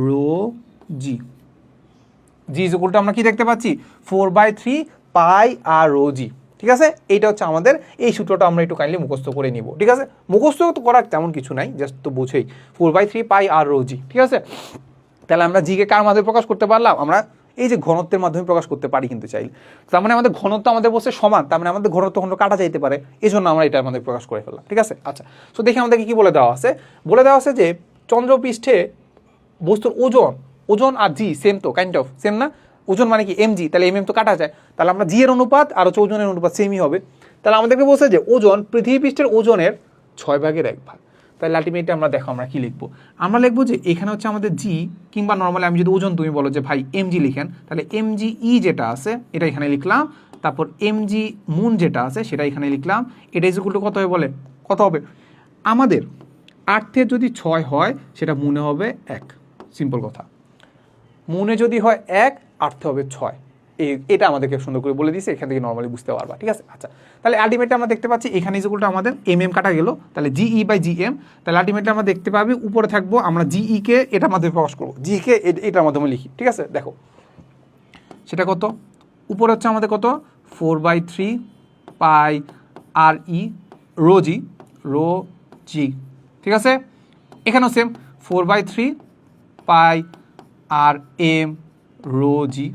ρg। জি ইজুকুলটা আমরা কি দেখতে পাচ্ছি? 4/3 πr ρg, ঠিক আছে? এইটা হচ্ছে আমাদের এই সূত্রটা আমরা একটু কাইন্ডলি মুখস্থ করে নিব, ঠিক আছে? মুখস্থ তো করার তেমন কিছু নাই, জাস্ট তো বুঝেই 4/3 πr ρg, ঠিক আছে? তাহলে আমরা জিকে কার মাধ্যমে প্রকাশ করতে পারলাম? আমরা এই যে ঘনত্বের মাধ্যমে প্রকাশ করতে পারি কিন্তু চাইলে। তার মানে আমাদের ঘনত্ব আমাদের বসে সমান, তার মানে আমাদের ঘনত্ব কাটা যাইতে পারে, এই জন্য আমরা এটার মধ্যে প্রকাশ করে ফেললাম, ঠিক আছে? আচ্ছা, তো দেখি আমাদেরকে কি বলে দেওয়া আছে যে চন্দ্রপৃষ্ঠে বস্তুর ওজন আর জি সেম তো, কাইন্ড অফ সেম না? ওজন মানে কি? mg, তাহলে mm তো কাটা যায়, তাহলে আমরা জি এর অনুপাত আর হচ্ছে ওজনের অনুপাত সেমই হবে। তাহলে আমাদেরকে বলছে যে ওজন পৃথিবী পৃষ্ঠের ওজনের 6/1। তাহলে আলটিমেটলি আমরা দেখো আমরা কি লিখবো, আমরা লিখবো যে এখানে হচ্ছে আমাদের জি, কিংবা নর্মালি আমি যদি ওজন তুমি বলো যে ভাই এমজি লিখেন, তাহলে এমজি ই যেটা আছে এটা এখানে লিখলাম, তারপর এমজি মুন যেটা আছে সেটা এখানে লিখলাম, এটা ইজ ইকুয়াল টু কত হবে বলে, কত হবে আমাদের 8 থেকে যদি 6 হয় সেটা মুনে হবে 1, সিম্পল কথা। মুনে যদি হয় 1, 8 হবে 6, এটা আমাদেরকে সুন্দর করে বলে দিয়েছে, এখান থেকে নর্মালি বুঝতে পারবা, ঠিক আছে। আচ্ছা, তাহলে আলটিমেটলি আমরা দেখতে পাচ্ছি এখানে ইজ ইকুয়াল টু আমাদের এম কাটা গেল, তাহলে জিই বাই জিএম, তাহলে আলটিমেটলি আমরা দেখতে পাবি উপরে থাকবো আমরা জিই কে এটার মাধ্যমে প্রকাশ করবো, জি কে এটার মাধ্যমে লিখি, ঠিক আছে। দেখো সেটা কত, উপরে হচ্ছে আমাদের কত 4/3 পাই আর ই রো জি, ঠিক আছে। এখানেও সেম 4/3 পাই আর এম রো জি,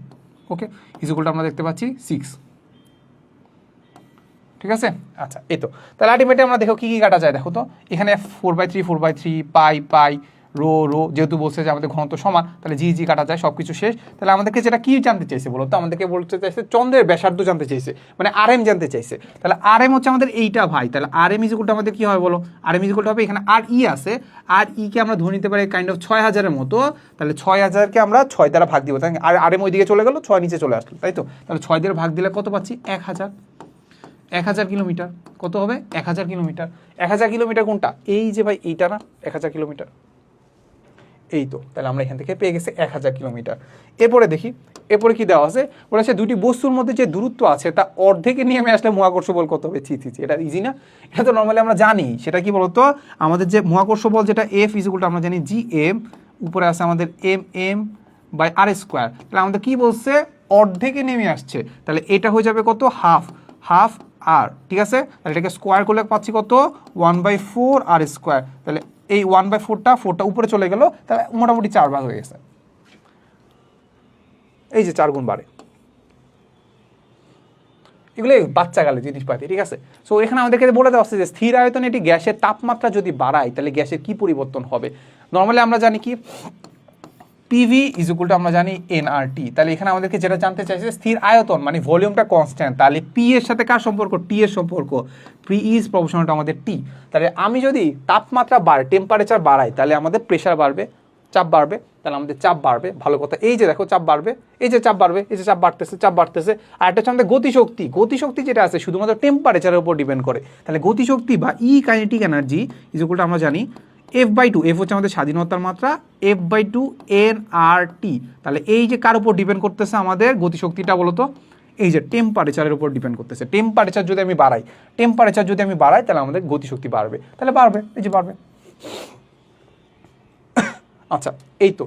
ওকে, ইকুয়ালটা আমরা দেখতে পাচ্ছি 6, ঠিক আছে। আচ্ছা, এই তো, তাহলে আলটিমেটলি আমরা দেখো কি কি কাটা যায়, দেখো তো এখানে 4/3 পাই রো যেহেতু বলছে যে আমাদের ঘনত্ব সমান, তাহলে জি কাটা যায়, সব কিছু শেষ। তাহলে আমাদেরকে যেটা কি জানতে চাইছে বলো তো, আমাদেরকে বলতে চাইছে চন্দ্রের ব্যাসার্ধ জানতে চাইছে, মানে আর এম জানতে চাইছে। তাহলে আর এম হচ্ছে আমাদের এইটা ভাই, তাহলে আর এম ইকুয়ালটা আমাদের কি হবে বলো, আর এম ইকুয়ালটা হবে এখানে আর ই আছে, আর ই কে আমরা ধরে নিতে পারি কাইন্ড অফ 6000-এর মতো, তাহলে 6000-কে আমরা 6 দ্বারা ভাগ দিব, তাই আর এম ওইদিকে চলে গেল, 6 নিচে চলে আসলো, তাই তো। তাহলে 6 দিয়ে ভাগ দিলে কত পাচ্ছি 1000 কিলোমিটার, কত হবে 1000 কিলোমিটার। 1000 কিলোমিটার কোনটা, এই যে ভাই এইটা না 1000 কিলোমিটার, এই তো, তাহলে আমরা এখান থেকে পেয়ে গেছি 1000 কিলোমিটার। এরপরে দেখি, এরপরে কি দেওয়া আছে, বলে আছে দুটি বস্তুর মধ্যে যে দূরত্ব আছে তা অর্ধেকে নেমে আসলে মহাকর্ষ বল কত হবে, ছি, এটা ইজি না, এটা তো নর্মালি আমরা জানি। সেটা কি বলতো, আমাদের যে মহাকর্ষ বল যেটা এফ ইকুয়াল টু আমরা জানি জি এম, উপরে আছে আমাদের এম বাই আর স্কোয়ার, তাহলে আমাদের কি বলছে অর্ধেকে নেমে আসছে, তাহলে এটা হয়ে যাবে কত হাফ আর, ঠিক আছে। তাহলে এটাকে স্কোয়ার করলে পাচ্ছি কত 1/4 আর স্কোয়ার, তাহলে এই 1/4টা উপরে চলে গেল, তাহলে মোটামুটি 4 ভাগ হয়ে গেছে, এই যে 4 গুণ বাড়ে, এগুলো বাচ্চা গেলে জিনিসপাতি, ঠিক আছে। সো এখানে আমাদেরকে বলে দেওয়া হচ্ছে যে স্থির আয়তনে এটি গ্যাসের তাপমাত্রা যদি বাড়ায় তাহলে গ্যাসের কি পরিবর্তন হবে। নর্মালি আমরা জানি কি পিভি ইজ ইকুয়াল টু আমরা জানি এনআরটি, তাহলে এখানে আমাদেরকে যেটা জানতে চাইছে স্থির আয়তন মানে ভলিউমটা কনস্ট্যান্ট, তাহলে পি এর সাথে কার সম্পর্ক, টি এর সম্পর্ক, পি ইজ প্রপোর্শনাল টু আমাদের টি। তাহলে আমি যদি তাপমাত্রা বাড়ে, টেম্পারেচার বাড়াই, তাহলে আমাদের প্রেশার বাড়বে, চাপ বাড়বে, তাহলে আমাদের চাপ বাড়বে, ভালো কথা। এই যে দেখো চাপ বাড়বে, এই যে চাপ বাড়বে, এই যে চাপ বাড়তেছে। আর একটা হচ্ছে আমাদের গতিশক্তি যেটা আছে শুধুমাত্র টেম্পারেচারের উপর ডিপেন্ড করে, তাহলে গতিশক্তি বা E kinetic energy is equal to আমরা জানি F/2, এফ হচ্ছে আমাদের স্বাধীনতার মাত্রা, F/2 nRT। তাহলে এই যে কার উপর ডিপেন্ড করতেছে আমাদের গতিশক্তিটা বলতো, এই যে টেম্পারেচারের উপর ডিপেন্ড করতেছে। টেম্পারেচার যদি আমি বাড়াই তাহলে আমাদের গতিশক্তি বাড়বে, তাহলে বাড়বে, এই যে বাড়বে। আচ্ছা, এই তো,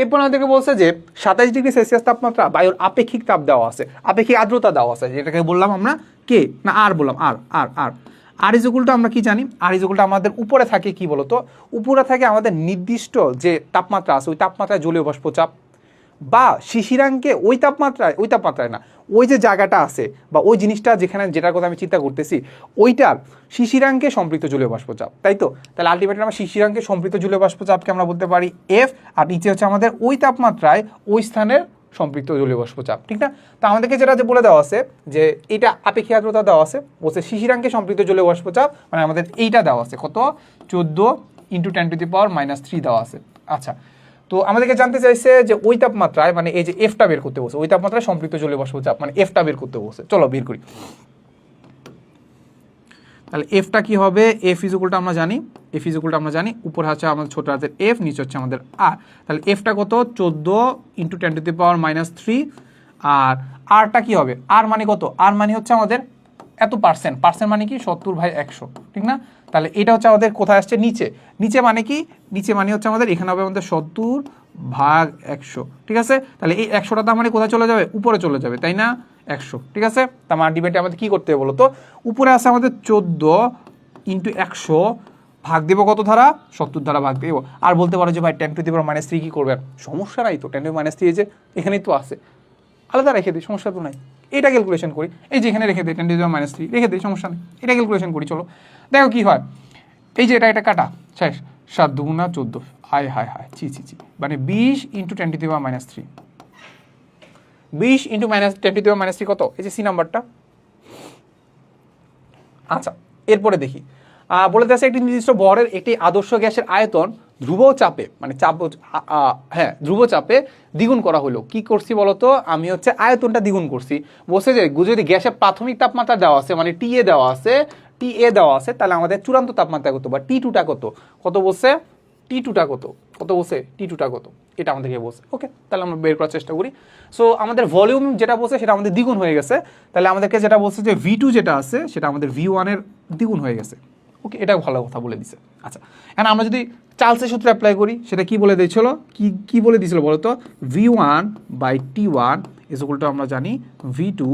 এরপর আমাদেরকে বলছে যে 27°C তাপমাত্রা বায়ুর আপেক্ষিক তাপ দেওয়া আছে, আপেক্ষিক আর্দ্রতা দেওয়া আছে, যেটাকে বললাম আমরা কে না আর বললাম আর ইজ ইকুয়াল টু আমরা কি জানি, আর ইজ ইকুয়াল টু আমাদের উপরে থাকে কি বলতো, উপরে থাকে আমাদের নির্দিষ্ট যে তাপমাত্রা আছে ওই তাপমাত্রায় জলীয় বাষ্প চাপ, বা শিশিরাঙ্কে ওই তাপমাত্রায় না, ওই যে জায়গাটা আছে বা ওই জিনিসটা যেটার কথা আমি চিন্তা করতেছি ওইটার শিশিরাঙ্কে সম্পৃক্ত জলীয় বাষ্প চাপ, তাই তো। তাহলে আলটিমেটলি আমরা শিশিরাঙ্কে সম্পৃক্ত জলীয় বাষ্প চাপকে আমরা বলতে পারি এফ, আর নিচে হচ্ছে আমাদের ওই তাপমাত্রায় ওই স্থানের সম্পৃক্ত জলীয় বাষ্প চাপ, ঠিক না। তো আমাদেরকে যেটা বলে দেওয়া আছে যে এটা আপেক্ষিক আর্দ্রতা দেওয়া আছে, বলছে শিশিরাঙ্কে সম্পৃক্ত জলীয় বাষ্প চাপ, মানে আমাদের এইটা দেওয়া আছে কত 14 × 10⁻³ দেওয়া আছে। আচ্ছা, তো আমাদেরকে জানতে চাইছে যে ওই তাপমাত্রায় মানে এই যে এফটা বের করতে বলছে, ওই তাপমাত্রায় সম্পৃক্ত জলীয় বাষ্প চাপ মানে এফটা বের করতে বলছে, চলো বের করি। তাহলে এফটা কি হবে, এফ ইজ ইকুয়াল টু আমরা জানি উপরে হচ্ছে আমাদের ছোট হাতের এফ, নিচে হচ্ছে আমাদের আর, তাহলে এফটা কত 14 × 10⁻³ আর আরটা কি হবে, আর মানে কত, আর মানে হচ্ছে আমাদের এত পার্সেন্ট মানে কি 70/100, ঠিক না। তাহলে এটা হচ্ছে আমাদের কোথায় আসছে নিচে মানে কি, নিচে মানে হচ্ছে আমাদের এখানে হবে আমাদের 70/100, ঠিক আছে। তাহলে এই 100টা তার মানে কোথায় চলে যাবে, উপরে চলে যাবে, তাই না 100, ঠিক আছে। তার মানে আলটিমেটলি আমাদের কি করতে হবে বলো তো, উপরে আছে আমাদের 14 × 100 ভাগ দেবো কত ধারা, 70 দ্বারা ভাগ দেবো। আর বলতে পারো যে ভাই 10⁻³ কি করবে, সমস্যা নাই তো, 10⁻³ যে এখানেই তো আছে, আলাদা রেখে দিই, সমস্যা তো নাই। এটা ক্যালকুলেশন করি, এই যে এখানে রেখে দিই 10⁻³ রেখে দিই, সমস্যা নেই, এটা ক্যালকুলেশন করি, চলো দেখো কি হয়। এই যে এটা কাটা শেষ, 7 × 2 = 14, হায় ছি, মানে 20 × 10⁻³, 20 × 10⁻³ কত, এই যে সি নাম্বারটা। আচ্ছা, এরপরে দেখি বলে দেওয়া আছে একটি নির্দিষ্ট ভরের একটি আদর্শ গ্যাসের আয়তন ধ্রুব চাপে মানে ধ্রুব চাপে দ্বিগুণ করা হলো। কি করছি বলতো, আমি হচ্ছে আয়তনটা দ্বিগুণ করছি। বলছে যে যদি গ্যাসের প্রাথমিক তাপমাত্রা দেওয়া আছে মানে টি এ দেওয়া আছে তাহলে আমাদের চূড়ান্ত তাপমাত্রা কত বা টি টুটা কত বলছে, টি টুটা কত বলছে, টি টুটা কত, এটা আমাদেরকে বলছে। ওকে, তাহলে আমরা বের করার চেষ্টা করি। সো আমাদের ভলিউম যেটা বলছে সেটা আমাদের দ্বিগুণ হয়ে গেছে, তাহলে আমাদেরকে যেটা বলছে যে ভি টু যেটা আছে সেটা আমাদের ভি ওয়ানের দ্বিগুণ হয়ে গেছে। ওকে, এটা ভালো কথা বলে দিছে। আচ্ছা, এখন আমরা যদি চার্লসের সূত্র অ্যাপ্লাই করি সেটা কি বলে দিয়েছিল, কি বলে দিয়েছিল বলতো, V one by T one is equal to আমরা জানি V two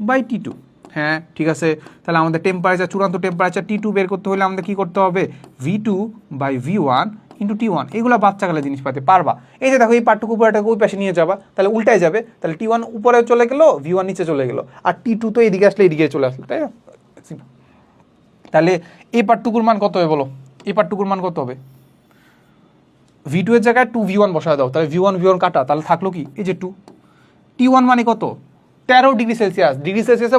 by T two. হ্যাঁ ঠিক আছে, তাহলে আমাদের টেম্পারেচার চূড়ান্ত টেম্পারেচার টি টু বের করতে হলে আমাদের কী করতে হবে, V two by V one into T one. এগুলো বাচ্চাকালে জিনিস পাতে পারবা। এই যে দেখো এই পার্টটুকু উপরেটাকে ওই পাশে নিয়ে যাবা, তাহলে উল্টায় যাবে, তাহলে টি ওয়ান উপরে চলে গেলো, ভি ওয়ান নিচে চলে গেলো, আর টি টু তো এদিকে আসলে এদিকে চলে আসলো, তাই না? তাহলে এই পার্টটুকুর মান কত হবে বলো, এই পার্টটুকুর মান কত হবে, ভি টু এর জায়গায় টু ভি ওয়ান বসায় দাও, তাহলে ভি ওয়ান কাটা, তাহলে থাকলো কি এই যে টু। টি ওয়ান মানে কত, 13 ডিগ্রি সেলসিয়াস। ডিগ্রি সেলসিয়াসে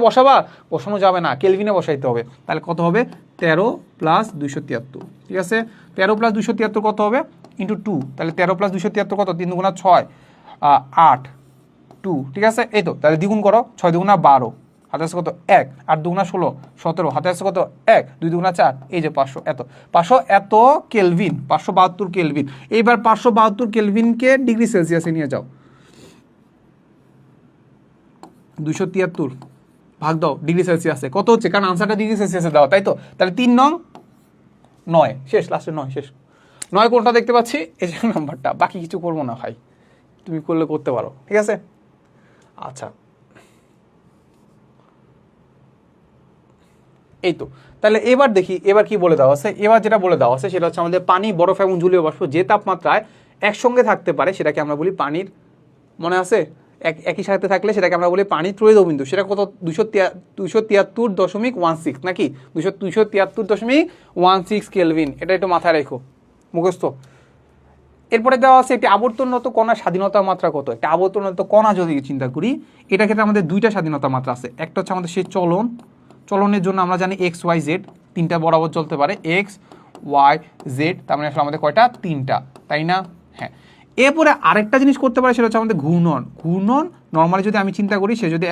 বসানো যাবে না, কেলভিনে বসাইতে হবে। তাহলে কত হবে, 13 প্লাস 273, ঠিক আছে? 13 প্লাস 273 কত হবে, ইন্টু টু। তাহলে 13 প্লাস 273 কত, 3 দুগুণা 6, 8, 2, ঠিক আছে? এই তো, তাহলে দ্বিগুণ করো, 6 দুগুণা 12, হাতে আছে কত 1, 8 দুগুণা 16, 17, হাতে আছে কত 1, 2 দুগুণা 4, এই যে 500 এত কেলভিন, 572 কেলভিন। এইবার 572 কেলভিনকে ডিগ্রি সেলসিয়াসে নিয়ে যাও, 273 ভাগ দাও ডিগ্রি সেলসিয়াসে, কত হচ্ছে, কারণ আনসারটা ডিগ্রি সেলসিয়াসে দেওয়া, তাই তো? তাহলে 3 নং 9, শেষ, লাস্টে 9 শেষ। 9 কোনটা দেখতে পাচ্ছি, এই যে নাম্বারটা, বাকি কিছু করবো না ভাই, তুমি করলে করতে পারো, ঠিক আছে? আচ্ছা, এই তো, তাহলে এবার দেখি এবার কি বলে দেওয়া আছে। এবার যেটা বলে দেওয়া আছে সেটা হচ্ছে আমাদের পানি, বরফ এবং জলীয় বাষ্প যে তাপমাত্রায় একসঙ্গে থাকতে পারে সেটাকে আমরা বলি পানির, মনে আছে, একই সাথে থাকলে সেটাকে আমরা বলি পানির ত্রয়ীয় বিন্দু। সেটা কত, 273.16 নাকি, 273.16 কেলভিন। এটা একটু মাথায় রেখো, মুখস্থ। এরপরে দেওয়া আছে একটি আবর্তনরত কণার স্বাধীনতার মাত্রা কত। একটা আবর্তনরত কণা যদি চিন্তা করি, এটা ক্ষেত্রে আমাদের দুইটা স্বাধীনতা মাত্রা আছে। একটা হচ্ছে আমাদের সেই চলনের জন্য আমরা জানি এক্স ওয়াই জেড, তিনটা বরাবর চলতে পারে, এক্স ওয়াই জেড, তার মানে আসলে আমাদের কয়টা, তিনটা, তাই না? হ্যাঁ, এরপরে আরেকটা জিনিস করতে পারে, সেটা হচ্ছে আমাদের ঘূর্ণন। নর্মালি যদি আমি চিন্তা করি, সে যদি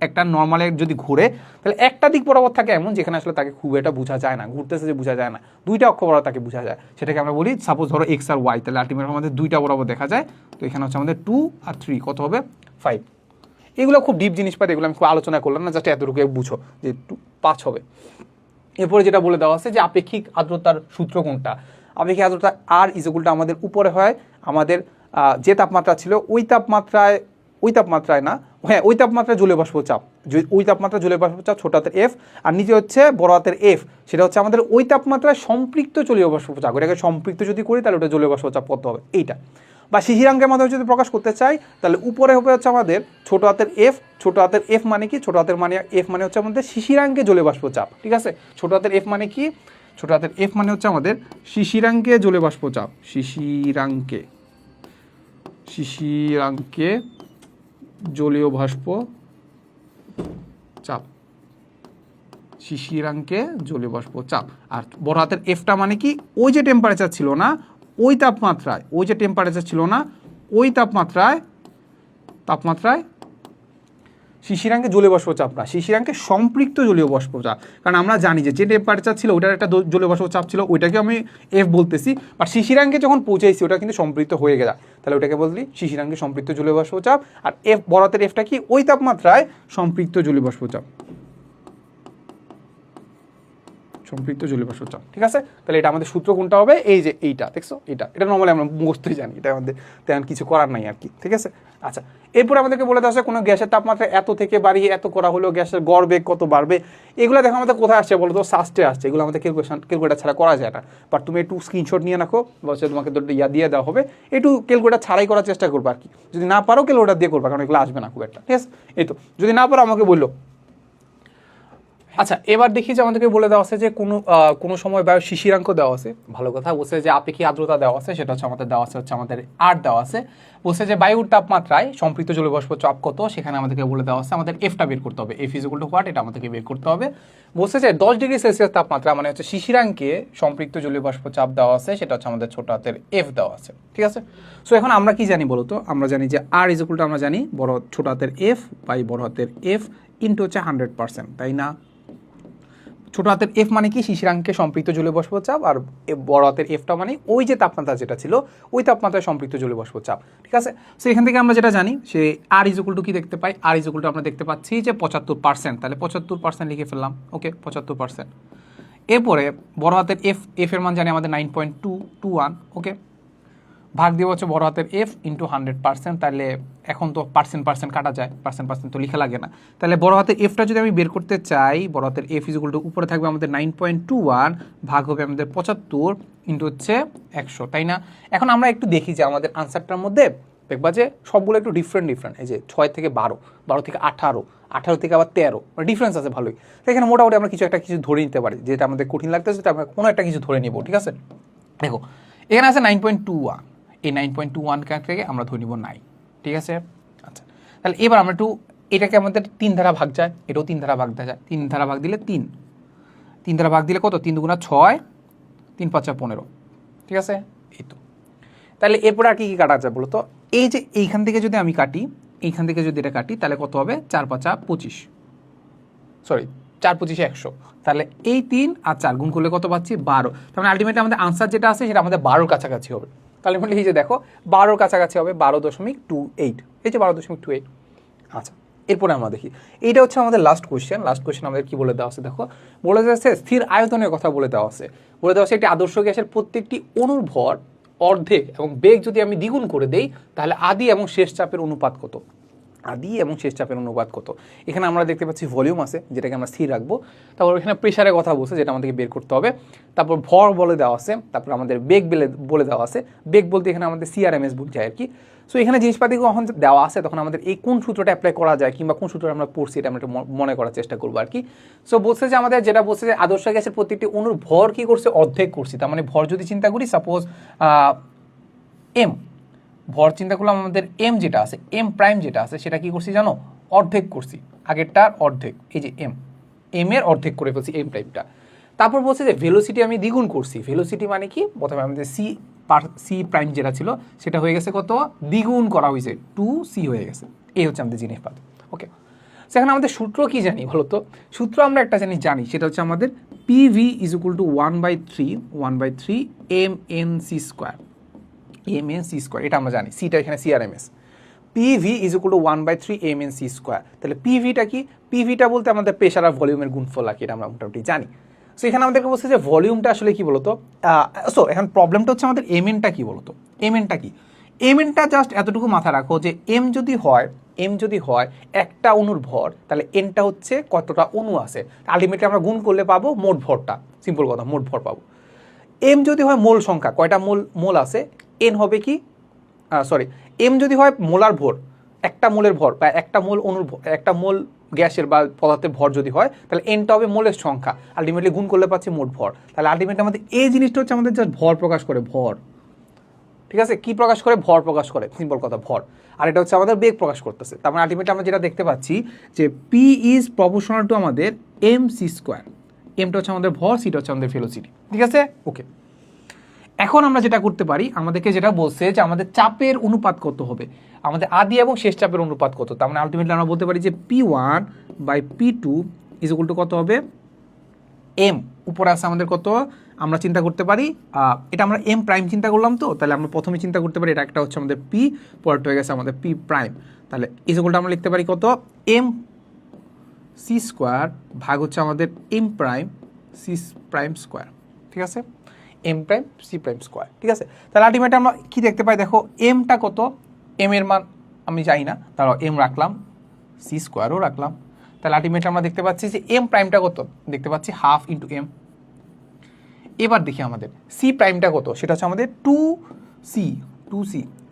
একটা নর্মালে যদি ঘুরে, তাহলে একটা দিক বরাবর থাকে এমন যেখানে আসলে তাকে খুব একটা বোঝা যায় না, ঘুরতেছে যে বোঝা যায় না, দুইটা অক্ষ বরাবর তাকে বোঝা যায়, সেটাকে আমরা বলি, সাপোজ ধরো এক্স আর ওয়াই, তাহলে আলটিমেট আমাদের দুইটা বরাবর দেখা যায়। তো এখানে হচ্ছে আমাদের 2 আর 3 কত হবে, 5। এগুলো খুব ডিপ জিনিস পারে, এগুলো আমি খুব আলোচনা করলাম না, জাস্ট এতটুকু বুঝো যে 5 হবে। এরপরে যেটা বলে দেওয়া আছে যে আপেক্ষিক আর্দ্রতার সূত্র কোনটা। আপেক্ষিক আর্দ্রতা আর ইজ ইকুয়াল টু আমাদের উপরে হয় আমাদের যে তাপমাত্রা ছিল ওই তাপমাত্রায় না, হ্যাঁ ওই তাপমাত্রায় জলীয় বাষ্প চাপ, ওই তাপমাত্রা জলীয় বাষ্প চাপ ছোট হাতের এফ, আর নিচে হচ্ছে বড় হাতের এফ, সেটা হচ্ছে আমাদের ওই তাপমাত্রায় সম্পৃক্ত জলীয় বাষ্প চাপ। এটাকে সম্পৃক্ত যদি করি তাহলে ওটা জলীয় বাষ্প চাপ কত হবে, এইটা। বা শিশিরাঙ্কের মাধ্যমে যদি প্রকাশ করতে চাই তাহলে উপরে হবে হচ্ছে আমাদের ছোট হাতের এফ মানে কি, ছোট হাতের মানে এফ মানে হচ্ছে আমাদের শিশিরাঙ্কে জলীয় বাষ্প চাপ, ঠিক আছে? ছোট হাতের এফ মানে কি, ছোট হাতের এফ মানে হচ্ছে আমাদের শিশিরাঙ্কে জলীয় বাষ্প চাপ, শিশিরাঙ্কে জলীয় বাষ্প চাপ, শিশিরাঙ্কে জলীয় বাষ্প চাপ। আর বড় হাতের এফটা মানে কি, ওই যে টেম্পারেচার ছিল না ওই তাপমাত্রায়, ওই তাপমাত্রায় শিশিরাঙ্কে জলীয় বাষ্প চাপ না, শিশিরাঙ্কে সম্পৃক্ত জলীয় বাষ্প চাপ। কারণ আমরা জানি যে টেম্পারেচার ছিল ওইটার একটা জলীয় বাষ্প চাপ ছিল, ওইটাকে আমি এফ বলতেছি, বাট শিশিরাঙ্কে যখন পৌঁছেছি ওটা কিন্তু সম্পৃক্ত হয়ে গেছে, তাহলে ওটাকে বললি শিশিরাঙ্কে সম্পৃক্ত জলীয় বাষ্প চাপ। আর এফ বড় হাতের এফটা কি, ওই তাপমাত্রায় সম্পৃক্ত জলীয় বাষ্প চাপ, ঠিক আছে? তাহলে এটা আমাদের সূত্র কোনটা হবে, এই যে এইটা দেখছো, এটা নর্মালি আমরা মুখস্থই জানি, এটা আমাদের তেমন কিছু করার নাই আর কি, ঠিক আছে? আচ্ছা, এরপরে আমাদেরকে বলে দেওয়া আছে কোনো গ্যাসের তাপমাত্রা এত থেকে বাড়িয়ে এত করা হলো গ্যাসের গড় বেগ কত বাড়বে। এগুলো দেখো আমাদের কোথায় আসছে বলো তো, সাস্টে আসছে। এগুলো আমাদের ক্যালকুলেটার ছাড়া করা যায় না, বাট তুমি একটু স্ক্রিনশট নিয়ে রাখো, বলছে তোমাকে দিয়ে দেওয়া হবে, একটু ক্যালকুলেটার ছাড়াই করার চেষ্টা করবো আর কি। যদি না পারো ক্যালকুলেটার দিয়ে করবা, কারণ এগুলো আসবে না খুব একটা, ঠিক আছে? এই তো, যদি না পারো আমাকে বললো। আচ্ছা, এবার দেখি যে আমাদেরকে বলে দেওয়া আছে যে কোনো সময় বায়ু শিশিরাঙ্ক দেওয়া আছে, ভালো কথা বলছে যে আপেক্ষিক আর্দ্রতা দেওয়া আছে, সেটা হচ্ছে আমাদের দেওয়া আছে হচ্ছে আমাদের 8 দেওয়া আছে। বলছে যে বায়ুর তাপমাত্রায় সম্পৃক্ত জলীয় বাষ্প চাপ কত, সেখানে আমাদেরকে বলে দেওয়া আছে আমাদের এফটা বের করতে হবে, F is equal two what, এটা আমাদেরকে বের করতে হবে। বলছে যে 10 ডিগ্রি সেলসিয়াস তাপমাত্রা মানে হচ্ছে শিশিরাঙ্কে সম্পৃক্ত জলীয় বাষ্প চাপ দেওয়া আছে, সেটা হচ্ছে আমাদের ছোট হাতের এফ দেওয়া আছে, ঠিক আছে। সো এখন আমরা কি জানি বলতো, আমরা জানি যে আর ইজ ইকুয়াল টু আমরা জানি বড় ছোট হাতের এফ বাই বড় হাতের এফ ইন্টু হচ্ছে 100%, তাই না? ছোট হাতের এফ মানে কি শিশিরাঙ্কে সম্পৃক্ত জলীয় বাষ্প চাপ, আর বড় হাতের এফটা মানে ওই যে তাপমাত্রা যেটা ছিল ওই তাপমাত্রায় সম্পৃক্ত জলীয় বাষ্প চাপ, ঠিক আছে। সো এখান থেকে আমরা যেটা জানি সে আর ইজ ইকুয়াল টু কি দেখতে পাই, আর ইজ ইকুয়াল টু আমরা দেখতে পাচ্ছি যে 75%, তাহলে 75% লিখে ফেললাম, ওকে 75%। এরপরে বড় হাতের এফ এর মান জানি আমাদের 9.221, ওকে, ভাগ দিয়ে হচ্ছে বড় হাতের এফ ইন্টু 100%, তাহলে এখন তো পার্সেন্ট কাটা যায়, পার্সেন্ট তো লিখা লাগে না, তাহলে বড় হাতের এফটা যদি আমি বের করতে চাই, বড় হাতের এফ ইজ ইকুয়াল টু উপরে থাকবে আমাদের 9.21 ভাগ হবে আমাদের 75 ইন্টু হচ্ছে 100, তাই না? এখন আমরা একটু দেখি যে আমাদের আনসারটার মধ্যে দেখবা যে সবগুলো একটু ডিফারেন্ট, এই যে 6 থেকে 12, 12 থেকে 18, 18 থেকে আবার 13, মানে ডিফারেন্স আছে ভালোই। তো এখানে মোটামুটি আমরা কিছু ধরে নিতে পারি, যেটা আমাদের কঠিন লাগতেছে সেটা আমরা কোনো একটা কিছু ধরে নিব, ঠিক আছে। দেখো এখানে আছে 9.21, এই 9.21 থেকে আমরা ধরে নিব 9, ঠিক আছে। আচ্ছা, তাহলে এবার আমরা একটু এটাকে আমাদের 3 ধারা ভাগ যায়, এটাও 3 ধারা ভাগ দেওয়া যায়, 3 ধারা ভাগ দিলে 3 ধারা ভাগ দিলে কত, 3 দুগুণা 6, 3 পাঁচা 15, ঠিক আছে। এই তো, তাহলে এরপরে আর কি কি কাটা যায় বলো তো, এই যে এইখান থেকে যদি আমি কাটি, এইখান থেকে যদি এটা কাটি তাহলে কত হবে, 4 পাঁচা 25, সরি 4 25 100, তাহলে এই 3 আর 4 গুণ করলে কত পাচ্ছি, 12। তার মানে আলটিমেটলি আমাদের আনসার যেটা আছে সেটা আমাদের 12 কাছাকাছি হবে। তাহলে মানে এই যে দেখো 12 কাছাকাছি হবে, 12.28, এই যে 12.28। আচ্ছা, এরপরে আমরা দেখি, এইটা হচ্ছে আমাদের লাস্ট কোয়েশ্চেন আমাদের কি বলে দেওয়া আছে, দেখো বলে দেওয়া আছে স্থির আয়তনের কথা বলে দেওয়া আছে, একটি আদর্শ গ্যাসের প্রত্যেকটি অণুর ভর অর্ধেক এবং বেগ যদি আমি দ্বিগুণ করে দেই তাহলে আদি এবং শেষ চাপের অনুপাত কত, এখানে আমরা দেখতে পাচ্ছি ভলিউম আছে যেটাকে আমরা স্থির রাখবো, তারপর এখানে প্রেশারের কথা বলছে যেটা আমাদেরকে বের করতে হবে, তারপর ভর বলে দেওয়া আছে, তারপর আমাদের বেগ বলে দেওয়া আছে, বেগ বলতে এখানে আমাদের সিআরএমএস বুঝায় আর কি। সো এখানে জিনিসপাতি যখন দেওয়া আছে তখন আমাদের এই কোন সূত্রটা অ্যাপ্লাই করা যায় কিংবা কোন সূত্রটা আমরা পড়ছি এটা আমরা একটু মনে করার চেষ্টা করবো আর কি। সো বলছে যে আমাদের যেটা বলছে যে আদর্শ গ্যাসের প্রত্যেকটি অণুর ভর কি করছে, অর্ধেক করছি। তার মানে ভর যদি চিন্তা করি, সাপোজ এম ভর চিন্তা করলাম, আমাদের এম যেটা আছে, এম প্রাইম যেটা আছে সেটা কি করছি জানো, অর্ধেক করছি, আগেরটার অর্ধেক, এই যে এম এর অর্ধেক করে ফেলছি এম প্রাইমটা। তারপর বলছে যে ভেলোসিটি আমি দ্বিগুণ করছি, ভেলোসিটি মানে কি, প্রথমে আমাদের সি প্রাইম যেটা ছিল সেটা হয়ে গেছে কত, দ্বিগুণ করা হয়েছে, 2c হয়ে গেছে। এই হচ্ছে আমাদের জিনিসপাত, ওকে। সেখানে আমাদের সূত্র কি জানি বলো তো, সূত্র আমরা একটা জিনিস জানি, সেটা হচ্ছে আমাদের PV is equal two 1/3 mnc², এটা আমরা জানি, সিটা এখানে CRMS, PV is equal two 1/3 mnc²। তাহলে পিভিটা কি, পিভিটা বলতে আমাদের প্রেশার আর ভলিউমের গুণফল আর কি, এটা আমরা মোটামুটি জানি। সো এখানে আমাদেরকে বলছে যে ভলিউমটা আসলে কি বলতো, সো এখন প্রবলেমটা হচ্ছে আমাদের এমএনটা কি বলতো, এমএনটা জাস্ট এতটুকু মাথায় রাখো যে এম যদি হয় একটা অণুর ভর, তাহলে এনটা হচ্ছে কতটা অণু আছে, আলটিমেটলি আমরা গুণ করলে পাবো মোট ভরটা, সিম্পল কথা, মোট ভর পাবো। এম যদি হয় মোল সংখ্যা, কয়টা মোল আছে, এন হবে কি, এম যদি হয় মোলার ভর, একটা মোলের ভর বা একটা মোল অণুর, একটা মোল গ্যাসের বা পদার্থের ভর যদি হয় তাহলে এনটা হবে মোলের সংখ্যা, আলটিমেটলি গুণ করলে পাচ্ছি মোট ভর। তাহলে আলটিমেটলি আমাদের এই জিনিসটা হচ্ছে আমাদের জাস্ট ভর প্রকাশ করে, ভর, ঠিক আছে, কি প্রকাশ করে, ভর প্রকাশ করে, সিম্পল কথা ভর। আর এটা হচ্ছে আমাদের বেগ প্রকাশ করতেছে। তার মানে আলটিমেটলি আমরা যেটা দেখতে পাচ্ছি যে পি ইজ প্রপোর্শনাল টু আমাদের mc², এমটা হচ্ছে আমাদের ভর, সিটা হচ্ছে আমাদের ভেলোসিটি, ঠিক আছে, ওকে। এখন আমরা যেটা করতে পারি, আমাদেরকে যেটা বলছে যে আমাদের চাপের অনুপাত কত হবে, আমাদের আদি এবং শেষ চাপের অনুপাত কত, তার মানে আলটিমেটলি আমরা বলতে পারি যে P1/P2 ইজ ইকুয়াল টু কত হবে, এম উপরে আছে আমাদের কত, আমরা চিন্তা করতে পারি, এটা আমরা এম প্রাইম চিন্তা করলাম, তো তাহলে আমরা প্রথমে চিন্তা করতে পারি এটা একটা হচ্ছে আমাদের পি, পরেরটা হয়ে গেছে আমাদের পি প্রাইম, তাহলে ইজ ইকুয়াল টু আমরা লিখতে পারি কত, mc² ভাগ হচ্ছে আমাদের এম প্রাইম c², ঠিক আছে, এম প্রাইম c², ঠিক আছে। তাহলে আলটিমেটলি আমরা কি দেখতে পাই, দেখো এমটা কত, এম এর মান আমি জানি না, তাহলে এম রাখলাম, c² রাখলাম, তাহলে আলটিমেটলি আমরা দেখতে পাচ্ছি যে এম প্রাইমটা কত, দেখতে পাচ্ছি হাফ ইন্টু এম। এবার দেখি আমাদের সি প্রাইমটা কত, সেটা হচ্ছে আমাদের 2c,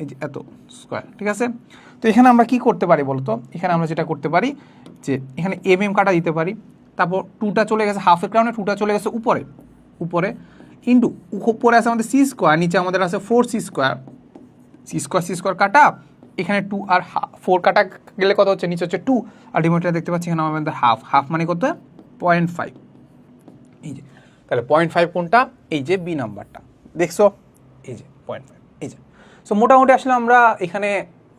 এই যে এত স্কোয়ার, ঠিক আছে। তো এখানে আমরা কি করতে পারি বলতো, এখানে আমরা যেটা করতে পারি যে এখানে এম কাটা দিতে পারি, তারপর 2টা চলে গেছে হাফের কারণে, 2টা চলে গেছে উপরে ইন্টু উপরে আছে আমাদের c², নিচে আমাদের আছে 4c², সি স্কোয়ার কাটা, এখানে 2 আর 4 কাটা গেলে কত হচ্ছে, নিচে হচ্ছে 2, আর ডিনোমিনেটর দেখতে পাচ্ছি এখানে আমাদের হাফ মানে কত 0.5। এই যে তাহলে 0.5 কোনটা, এই যে বি নাম্বারটা দেখছো, এই যে 0.5, এই যে। সো মোটামুটি আসলে আমরা এখানে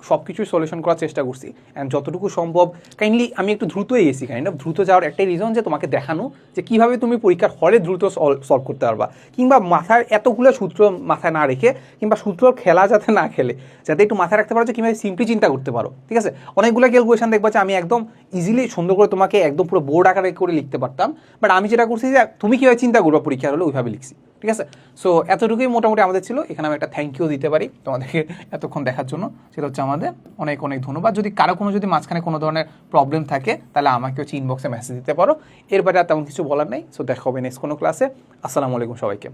সব কিছুই সলিউশন করার চেষ্টা করছি, অ্যান্ড যতটুকু সম্ভব কাইন্ডলি আমি একটু দ্রুতই গেছি, দ্রুত যাওয়ার একটাই রিজন যে তোমাকে দেখানো যে কীভাবে তুমি পরীক্ষার হলে দ্রুত সলভ করতে পারবা, কিংবা মাথায় এতগুলো সূত্র মাথায় না রেখে, কিংবা সূত্র খেলা যাতে না খেলে, যাতে একটু মাথায় রাখতে পারো যে কীভাবে সিম্পলি চিন্তা করতে পারো, ঠিক আছে। অনেকগুলো ক্যালকুলেশন দেখবা যে আমি একদম ইজিলি সুন্দর করে তোমাকে একদম পুরো বোর্ড আকারে করে লিখতে পারতাম, বাট আমি যেটা করছি যে তুমি কীভাবে চিন্তা করবা পরীক্ষার হলে ওইভাবে লিখছি, ঠিক আছে। সো এতটুকুই মোটামুটি আমাদের ছিল। এখানে আমি একটা থ্যাংক ইউ দিতে পারি তোমাদেরকে এতক্ষণ দেখার জন্য, সেটা হচ্ছে আমাদের অনেক অনেক ধন্যবাদ। যদি কারো যদি মাঝখানে কোনো ধরনের প্রবলেম থাকে তাহলে আমাকে হচ্ছে ইনবক্সে মেসেজ দিতে পারো। এর বাইরে আর তেমন কিছু বলার নেই। সো দেখা হবে নেক্সট কোনো ক্লাসে। আসসালামু আলাইকুম সবাইকে।